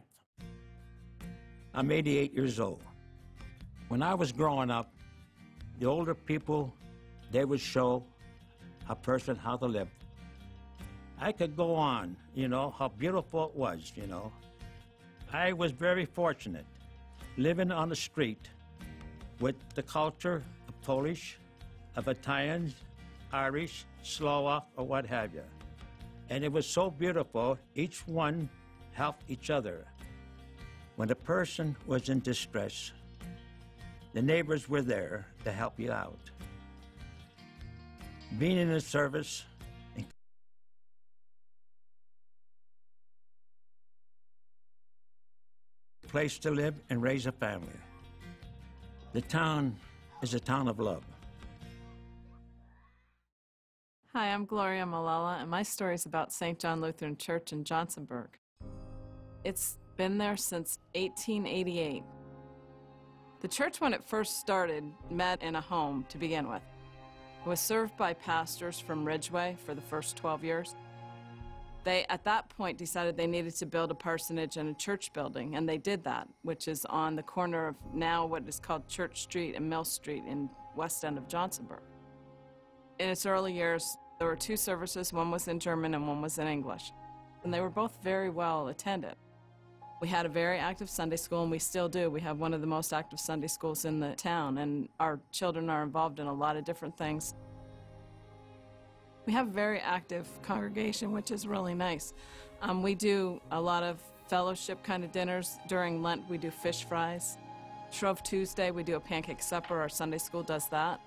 I'm 88 years old. When I was growing up, the older people, they would show a person how to live. I could go on, how beautiful it was, I was very fortunate living on the street with the culture of Polish, of Italians, Irish, Slovak, or what have you. And it was so beautiful, each one helped each other. When a person was in distress, the neighbors were there to help you out. Being in the service, place to live and raise a family. The town is a town of love. Hi, I'm Gloria Malala, and my story is about St. John Lutheran Church in Johnsonburg. It's been there since 1888. The church, when it first started, met in a home to begin with. It was served by pastors from Ridgeway for the first 12 years. They, at that point, decided they needed to build a parsonage and a church building, and they did that, which is on the corner of now what is called Church Street and Mill Street in west end of Johnsonburg. In its early years, there were 2 services. One was in German and one was in English, and they were both very well attended. We had a very active Sunday school, and we still do. We have one of the most active Sunday schools in the town, and our children are involved in a lot of different things. We have a very active congregation, which is really nice. We do a lot of fellowship kind of dinners. During Lent, we do fish fries. Shrove Tuesday, we do a pancake supper. Our Sunday school does that.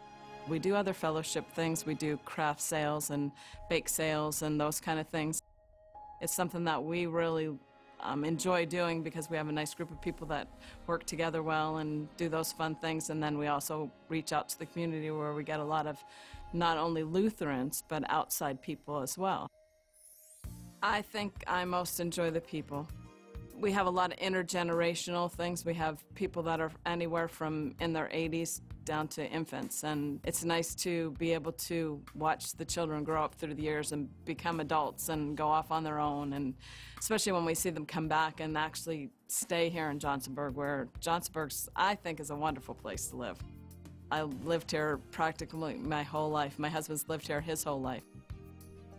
We do other fellowship things. We do craft sales and bake sales and those kind of things. It's something that we really enjoy doing because we have a nice group of people that work together well and do those fun things. And then we also reach out to the community where we get a lot of not only Lutherans, but outside people as well. I think I most enjoy the people. We have a lot of intergenerational things. We have people that are anywhere from in their 80s down to infants, and it's nice to be able to watch the children grow up through the years and become adults and go off on their own, and especially when we see them come back and actually stay here in Johnsonburg, where Johnsonburg's, I think, is a wonderful place to live. I lived here practically my whole life. My husband's lived here his whole life.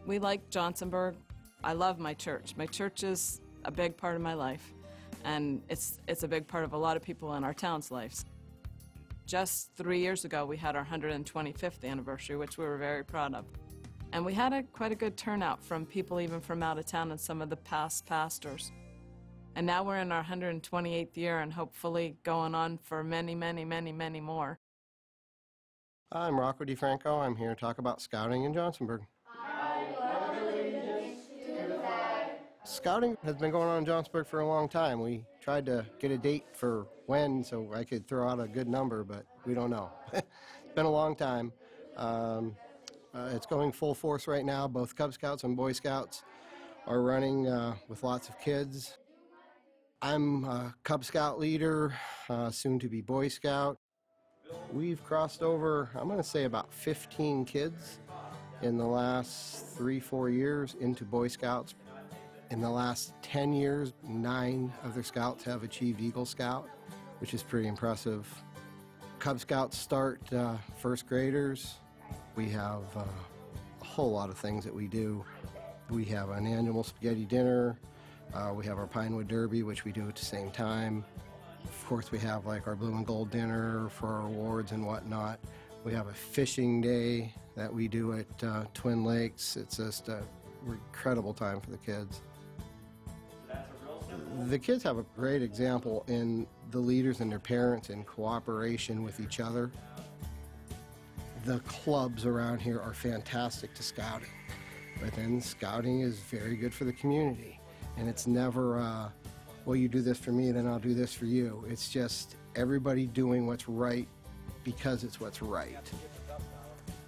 We like Johnsonburg. I love my church. My church is a big part of my life, and it's a big part of a lot of people in our town's lives. Just 3 years ago, we had our 125th anniversary, which we were very proud of. And we had quite a good turnout from people even from out of town and some of the past pastors. And now we're in our 128th year and hopefully going on for many, many, many, many more. I'm Rocco DeFranco. I'm here to talk about scouting in Johnsonburg. Scouting has been going on in Johnsonburg for a long time. We tried to get a date for when so I could throw out a good number, but we don't know. It's been a long time. It's going full force right now. Both Cub Scouts and Boy Scouts are running with lots of kids. I'm a Cub Scout leader, soon to be Boy Scout. We've crossed over, I'm going to say about 15 kids in the last 3-4 years into Boy Scouts. In the last 10 years, 9 of their scouts have achieved Eagle Scout, which is pretty impressive. Cub Scouts start first graders. We have a whole lot of things that we do. We have an annual spaghetti dinner. We have our Pinewood Derby, which we do at the same time. Of course, we have like our blue and gold dinner for our awards and whatnot. We have a fishing day that we do at Twin Lakes. It's just an incredible time for the kids. The kids have a great example in the leaders and their parents in cooperation with each other. The clubs around here are fantastic to scouting, but then scouting is very good for the community. And it's never, well, you do this for me, then I'll do this for you. It's just everybody doing what's right because it's what's right.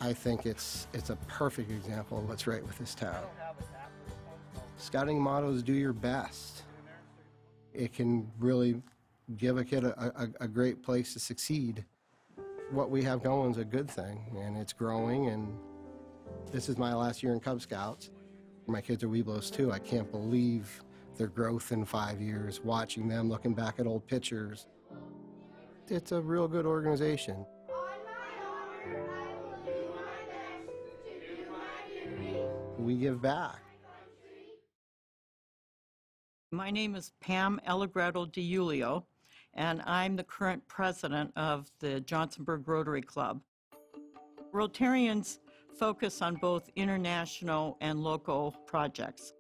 I think it's a perfect example of what's right with this town. Scouting motto is do your best. It can really give a kid a great place to succeed. What we have going is a good thing, and it's growing, and this is my last year in Cub Scouts. My kids are Weeblos too. I can't believe their growth in 5 years, watching them, looking back at old pictures. It's a real good organization. We give back. My name is Pam Allegretto DiUlio, and I'm the current president of the Johnsonburg Rotary Club. Rotarians focus on both international and local projects.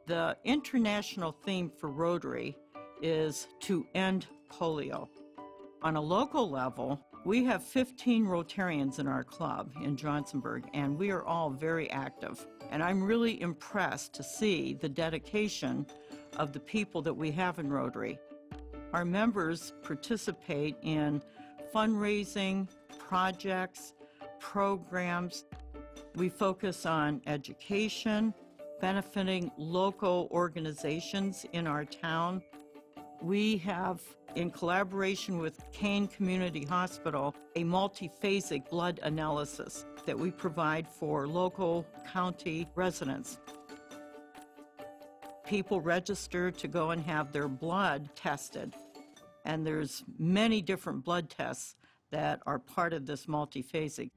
The international theme for Rotary is to end polio. On a local level, we have 15 Rotarians in our club in Johnsonburg, and we are all very active. And I'm really impressed to see the dedication of the people that we have in Rotary. Our members participate in fundraising, projects, programs. We focus on education, benefiting local organizations in our town. We have, in collaboration with Kane Community Hospital, a multiphasic blood analysis that we provide for local county residents. People register to go and have their blood tested, and there's many different blood tests that are part of this multiphasic.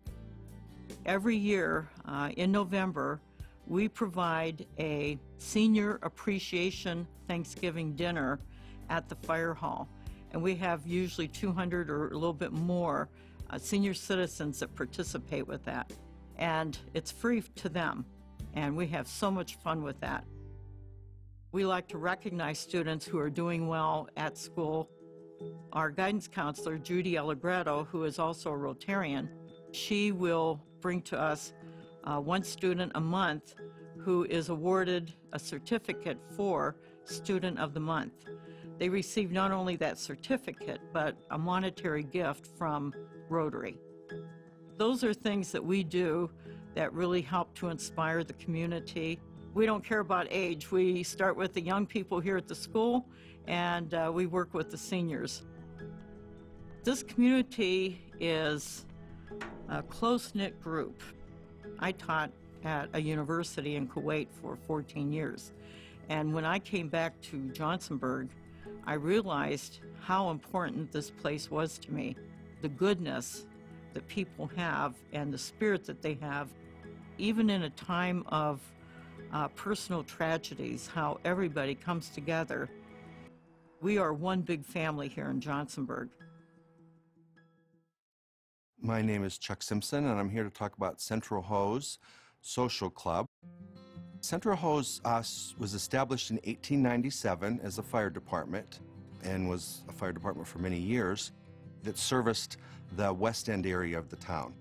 Every year in November, we provide a senior appreciation Thanksgiving dinner at the fire hall, and we have usually 200 or a little bit more senior citizens that participate with that, and it's free to them, and we have so much fun with that. We like to recognize students who are doing well at school. Our guidance counselor, Judy Allegretto, who is also a Rotarian, she will bring to us one student a month who is awarded a certificate for Student of the Month. They receive not only that certificate, but a monetary gift from Rotary. Those are things that we do that really help to inspire the community. We don't care about age. We start with the young people here at the school, and we work with the seniors. This community is a close-knit group. I taught at a university in Kuwait for 14 years, and when I came back to Johnsonburg, I realized how important this place was to me. The goodness that people have and the spirit that they have, even in a time of personal tragedies, how everybody comes together. We are one big family here in Johnsonburg. My name is Chuck Simpson, and I'm here to talk about Central Hose. social club. Central Hose was established in 1897 as a fire department and was a fire department for many years that serviced the West End area of the town.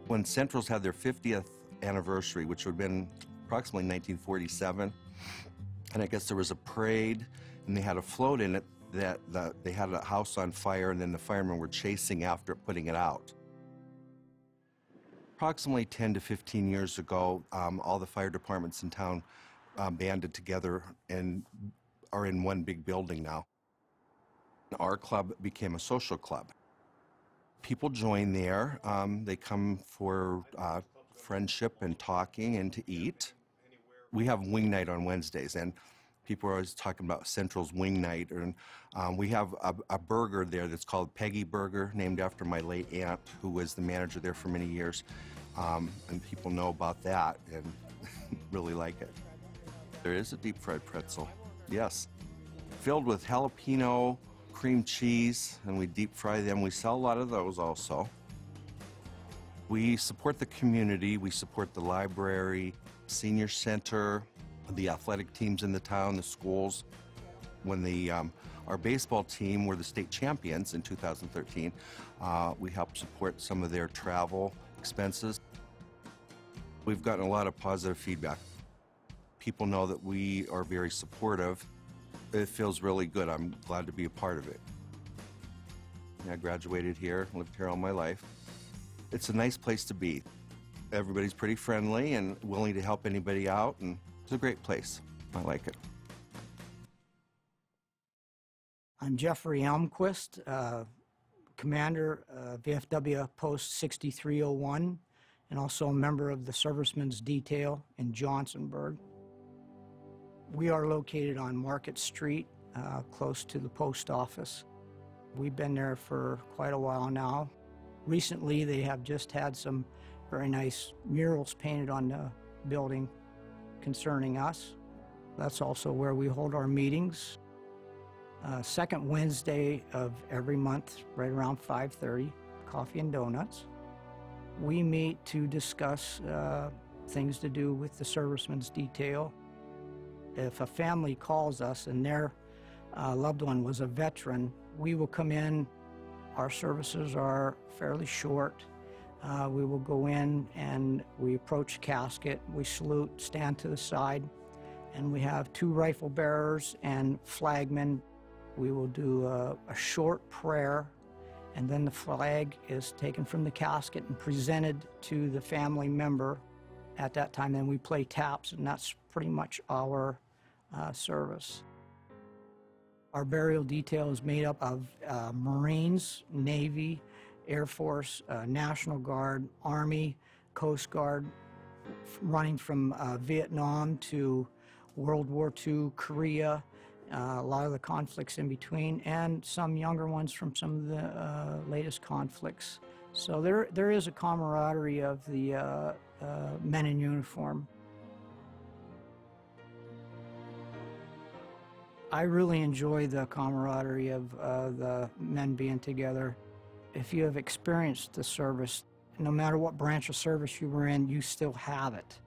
When Central's had their 50th anniversary, which would have been approximately 1947, and I guess there was a parade, and they had a float in it that they had a house on fire, and then the firemen were chasing after it, putting it out. Approximately 10 to 15 years ago, all the fire departments in town banded together and are in one big building now. Our club became a social club. People join there. They come for friendship and talking and to eat. We have wing night on Wednesdays, and people are always talking about Central's wing night. And we have a burger there that's called Peggy Burger, named after my late aunt, who was the manager there for many years. And people know about that and really like it. There is a deep fried pretzel, yes. Filled with jalapeno, cream cheese, and we deep fry them. We sell a lot of those also. We support the community. We support the library, senior center, the athletic teams in the town, the schools. When our baseball team were the state champions in 2013, we helped support some of their travel expenses. We've gotten a lot of positive feedback. People know that we are very supportive. It feels really good. I'm glad to be a part of it. I graduated here, lived here all my life. It's a nice place to be. Everybody's pretty friendly and willing to help anybody out, and it's a great place. I like it. I'm Jeffrey Elmquist, Commander of VFW Post 6301, and also a member of the Servicemen's Detail in Johnsonburg. We are located on Market Street, close to the post office. We've been there for quite a while now. Recently, they have just had some very nice murals painted on the building concerning us. That's also where we hold our meetings. Second Wednesday of every month, right around 5:30, coffee and donuts. We meet to discuss things to do with the Servicemen's Detail. If a family calls us and their loved one was a veteran, we will come in. Our services are fairly short. We will go in and we approach casket, we salute, stand to the side, and we have 2 rifle bearers and flagmen. We will do a short prayer, and then the flag is taken from the casket and presented to the family member. At that time, then we play taps, and that's pretty much our service. Our burial detail is made up of Marines, Navy, Air Force, National Guard, Army, Coast Guard, running from Vietnam to World War II, Korea, a lot of the conflicts in between, and some younger ones from some of the latest conflicts. So there is a camaraderie of the men in uniform. I really enjoy the camaraderie of the men being together. If you have experienced the service, no matter what branch of service you were in, you still have it.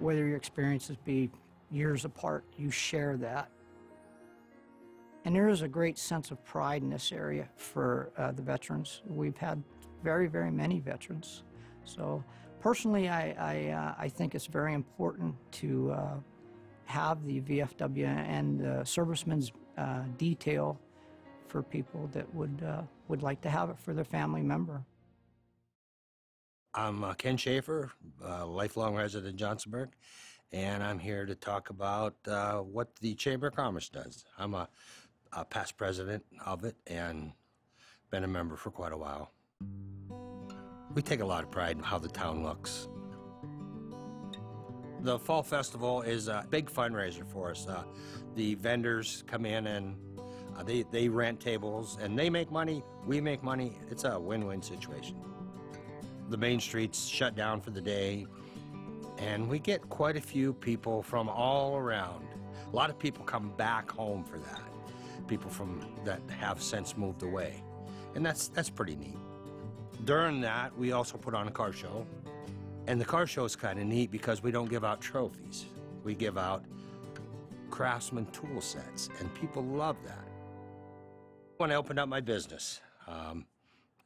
Whether your experiences be years apart, you share that. And there is a great sense of pride in this area for the veterans. We've had very, very many veterans. So personally, I think it's very important to have the VFW and the Servicemen's Detail for people that would like to have it for their family member. I'm Ken Schaefer, lifelong resident of Johnsonburg, and I'm here to talk about what the Chamber of Commerce does. I'm a past president of it and been a member for quite a while. We take a lot of pride in how the town looks. The Fall Festival is a big fundraiser for us. The vendors come in and they rent tables and they make money, we make money. It's a win-win situation. The main street's shut down for the day and we get quite a few people from all around. A lot of people come back home for that. People that have since moved away. And that's pretty neat. During that, we also put on a car show. And the car show is kind of neat because we don't give out trophies. We give out craftsman tool sets, and people love that. When I opened up my business,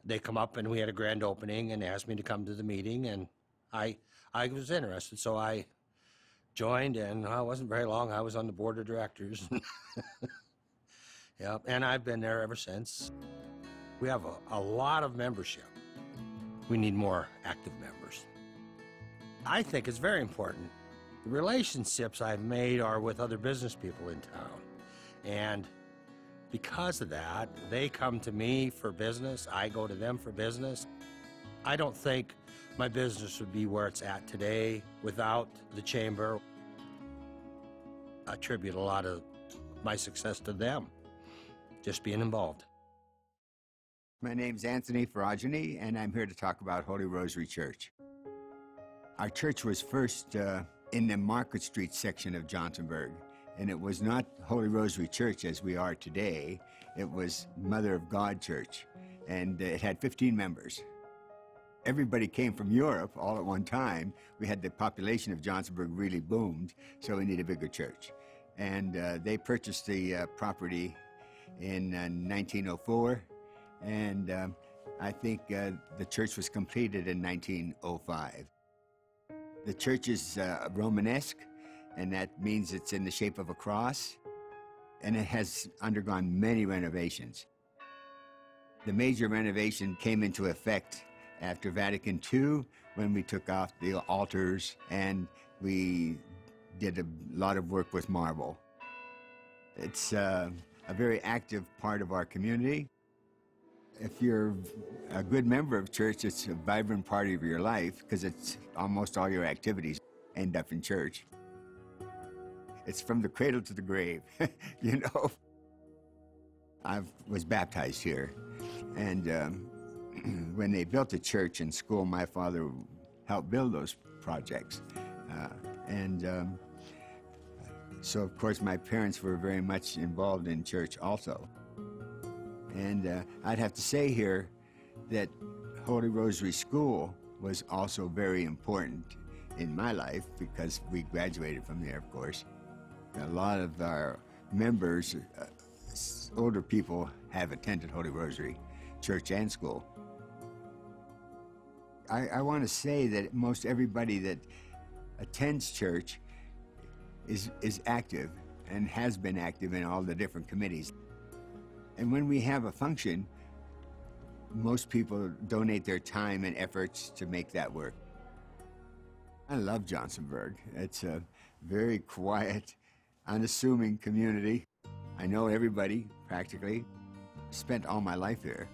they come up and we had a grand opening and asked me to come to the meeting, and I was interested, so I joined, and it wasn't very long. I was on the board of directors. Yep, and I've been there ever since. We have a lot of membership. We need more active members. I think it's very important. The relationships I've made are with other business people in town, and because of that, they come to me for business. I go to them for business. I don't think my business would be where it's at today without the chamber. I attribute a lot of my success to them, just being involved. My name's Anthony Ferragini, and I'm here to talk about Holy Rosary Church. Our church was first in the Market Street section of Johnsonburg, and it was not Holy Rosary Church as we are today. It was Mother of God Church, and it had 15 members. Everybody came from Europe all at one time. We had the population of Johnsonburg really boomed, so we needed a bigger church. And they purchased the property in 1904, and I think the church was completed in 1905. The church is Romanesque, and that means it's in the shape of a cross, and it has undergone many renovations. The major renovation came into effect after Vatican II, when we took off the altars and we did a lot of work with marble. It's a very active part of our community. If you're a good member of church, it's a vibrant part of your life because it's almost all your activities end up in church. It's from the cradle to the grave, you know. I was baptized here, and when they built the church in school, my father helped build those projects. So, of course, my parents were very much involved in church also. And I'd have to say here that Holy Rosary School was also very important in my life because we graduated from there, of course. A lot of our members, older people, have attended Holy Rosary Church and School. I want to say that most everybody that attends church is active and has been active in all the different committees. And when we have a function, most people donate their time and efforts to make that work. I love Johnsonburg. It's a very quiet, unassuming community. I know everybody, practically. Spent all my life here.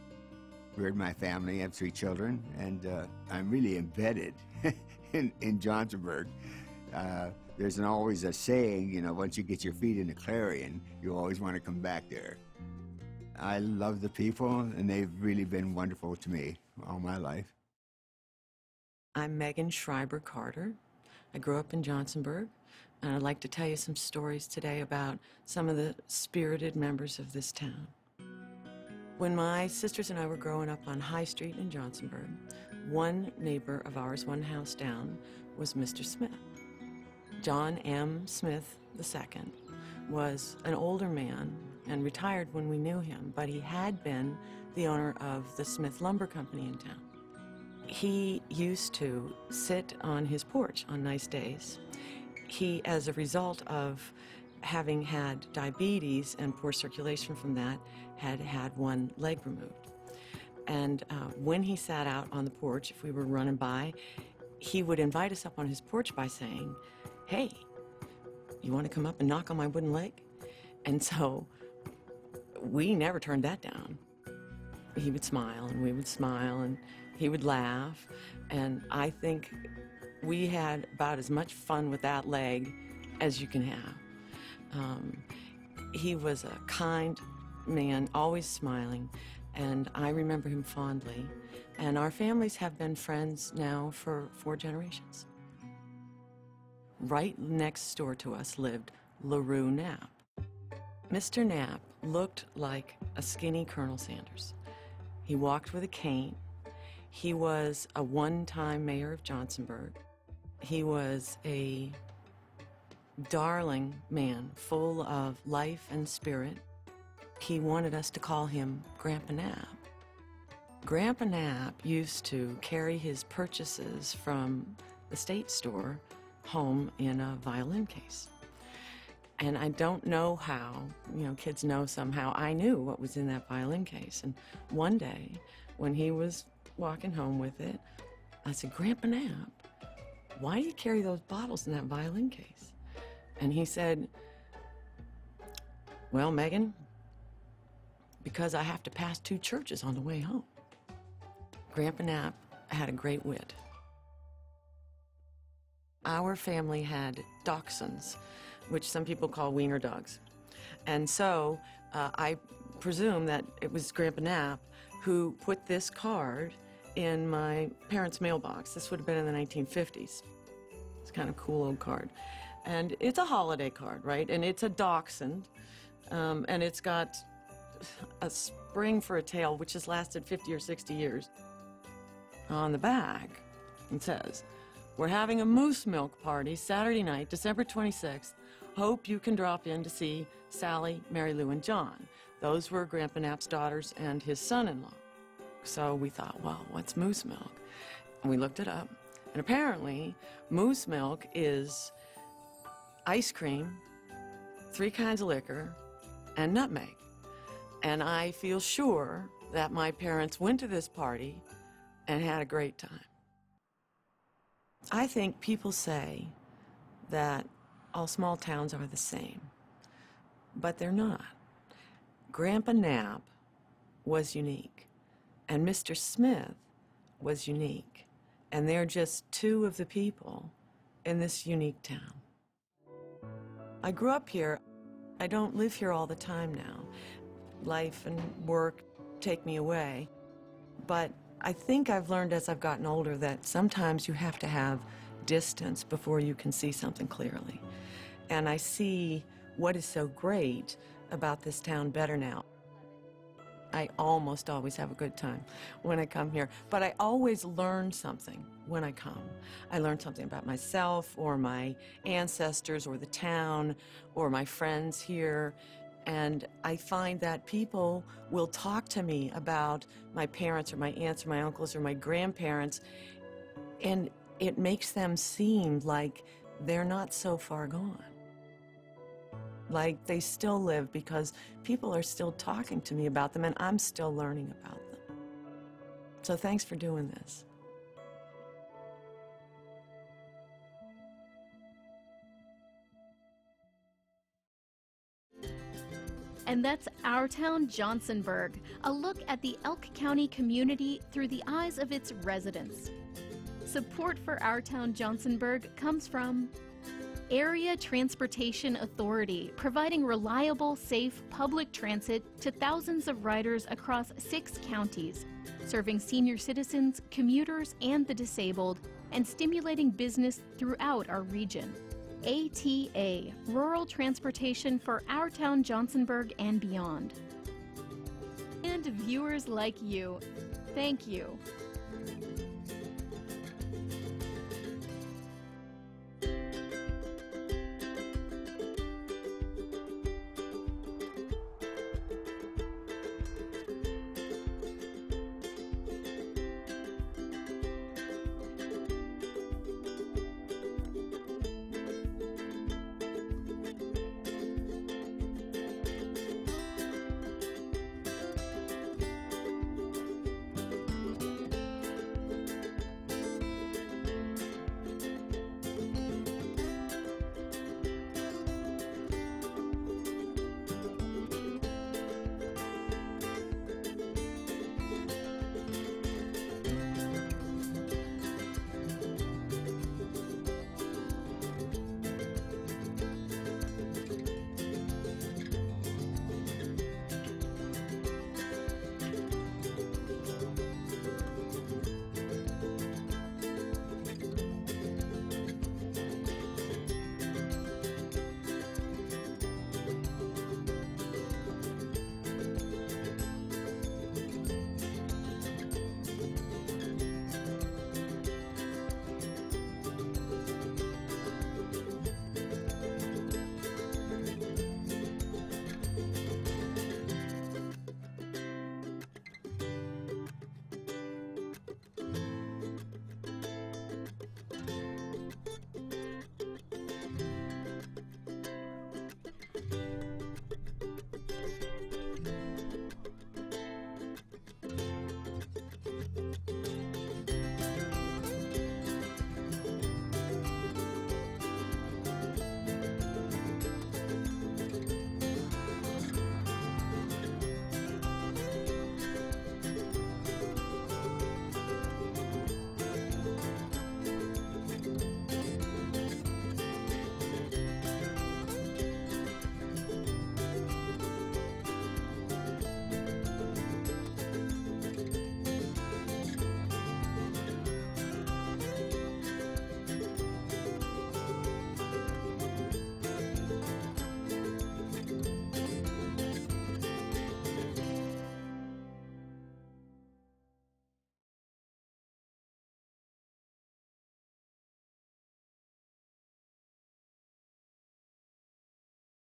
Reared my family, I have 3 children, and I'm really embedded in Johnsonburg. There's always a saying, you know, once you get your feet in the Clarion, you always want to come back there. I love the people, and they've really been wonderful to me all my life. I'm Megan Schreiber-Carter. I grew up in Johnsonburg, and I'd like to tell you some stories today about some of the spirited members of this town. When my sisters and I were growing up on High Street in Johnsonburg, one neighbor of ours, one house down, was Mr. Smith. John M. Smith II was an older man and retired when we knew him, but he had been the owner of the Smith Lumber Company in town. He used to sit on his porch on nice days. He, as a result of having had diabetes and poor circulation from that, had had one leg removed. And when he sat out on the porch, if we were running by, he would invite us up on his porch by saying, "Hey, you want to come up and knock on my wooden leg?" And so we never turned that down. He would smile, and we would smile, and he would laugh. And I think we had about as much fun with that leg as you can have. He was a kind man, always smiling, and I remember him fondly. And our families have been friends now for 4 generations. Right next door to us lived LaRue Knapp. Mr. Knapp looked like a skinny Colonel Sanders. He walked with a cane. He was a one-time mayor of Johnsonburg. He was a darling man, full of life and spirit. He wanted us to call him Grandpa Knapp. Grandpa Knapp used to carry his purchases from the state store home in a violin case. And I don't know how, kids know somehow, I knew what was in that violin case. And one day, when he was walking home with it, I said, Grandpa Knapp, why do you carry those bottles in that violin case? And he said, well, Megan, because I have to pass 2 churches on the way home. Grandpa Knapp had a great wit. Our family had dachshunds, which some people call wiener dogs. And so I presume that it was Grandpa Knapp who put this card in my parents' mailbox. This would have been in the 1950s. It's kind of cool old card. And it's a holiday card, right? And it's a dachshund, and it's got a spring for a tail, which has lasted 50 or 60 years. On the back, it says, we're having a moose milk party Saturday night, December 26th. Hope you can drop in to see Sally, Mary Lou, and John. Those were Grandpa Knapp's daughters and his son-in-law. So we thought, well, what's moose milk? And we looked it up. And apparently, moose milk is ice cream, 3 kinds of liquor, and nutmeg. And I feel sure that my parents went to this party and had a great time. I think people say that all small towns are the same, but they're not. Grandpa Knapp was unique, and Mr. Smith was unique, and they're just 2 of the people in this unique town. I grew up here. I don't live here all the time now. Life and work take me away, but I think I've learned as I've gotten older that sometimes you have to have distance before you can see something clearly. And I see what is so great about this town better now. I almost always have a good time when I come here, but I always learn something when I come. I learn something about myself or my ancestors or the town or my friends here. And I find that people will talk to me about my parents or my aunts or my uncles or my grandparents, and it makes them seem like they're not so far gone. Like they still live because people are still talking to me about them and I'm still learning about them. So thanks for doing this. And that's Our Town Johnsonburg, a look at the Elk County community through the eyes of its residents. Support for Our Town Johnsonburg comes from Area Transportation Authority, providing reliable, safe public transit to thousands of riders across 6 counties, serving senior citizens, commuters, and the disabled, and stimulating business throughout our region. ATA, rural transportation for Our Town Johnsonburg and beyond. And viewers like you, thank you.